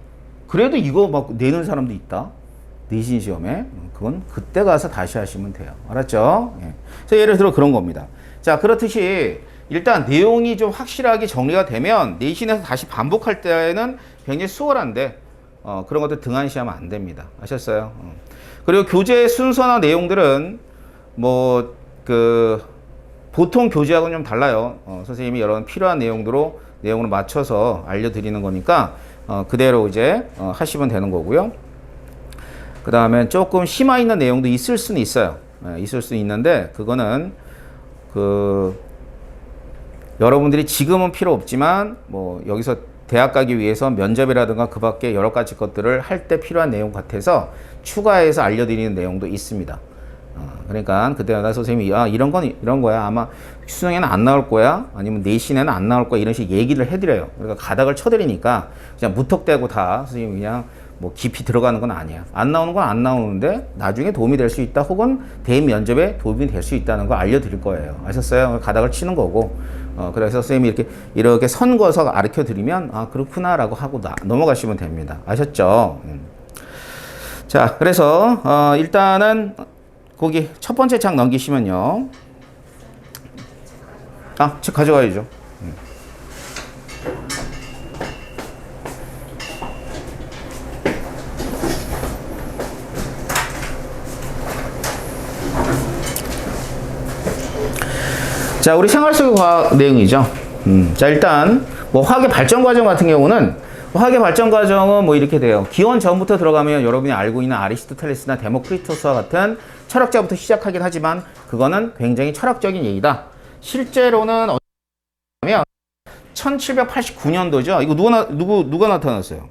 그래도 이거 막 내는 사람도 있다. 내신 시험에. 그건 그때 가서 다시 하시면 돼요. 알았죠? 예. 그래서 예를 들어 그런 겁니다. 자, 그렇듯이 일단 내용이 좀 확실하게 정리가 되면 내신에서 다시 반복할 때는 굉장히 수월한데 그런 것들 등한시하면 안 됩니다. 아셨어요? 그리고 교재 순서나 내용들은 뭐 그 보통 교재하고는 좀 달라요. 선생님이 여러 필요한 내용으로 맞춰서 알려드리는 거니까 그대로 이제 하시면 되는 거고요. 그 다음에 조금 심화 있는 내용도 있을 수는 있어요. 있을 수 있는데 그거는 여러분들이 지금은 필요 없지만 뭐 여기서 대학 가기 위해서 면접이라든가 그 밖에 여러 가지 것들을 할 때 필요한 내용 같아서 추가해서 알려드리는 내용도 있습니다. 그러니까 그때마다 선생님이 이런 건 이런 거야. 아마 수능에는 안 나올 거야. 아니면 내신에는 안 나올 거야. 이런 식으로 얘기를 해드려요. 그러니까 가닥을 쳐드리니까 그냥 무턱대고 다 선생님이 그냥 뭐 깊이 들어가는 건 아니야. 안 나오는 건 안 나오는데 나중에 도움이 될 수 있다. 혹은 대인 면접에 도움이 될 수 있다는 걸 알려드릴 거예요. 아셨어요? 가닥을 치는 거고. 그래서 선생님이 이렇게 선거서 가르쳐 드리면 그렇구나라고 하고 넘어가시면 됩니다. 아셨죠? 자, 그래서 일단은 거기 첫 번째 장 넘기시면요. 책 가져가야죠. 자, 우리 생활 속의 과학 내용이죠. 자, 일단 뭐 화학의 발전 과정 같은 경우는 화학의 발전 과정은 뭐 이렇게 돼요. 기원 전부터 들어가면 여러분이 알고 있는 아리스토텔레스나 데모크리토스와 같은 철학자부터 시작하긴 하지만 그거는 굉장히 철학적인 얘기다. 실제로는 1789년도죠. 이거 누가 나타났어요?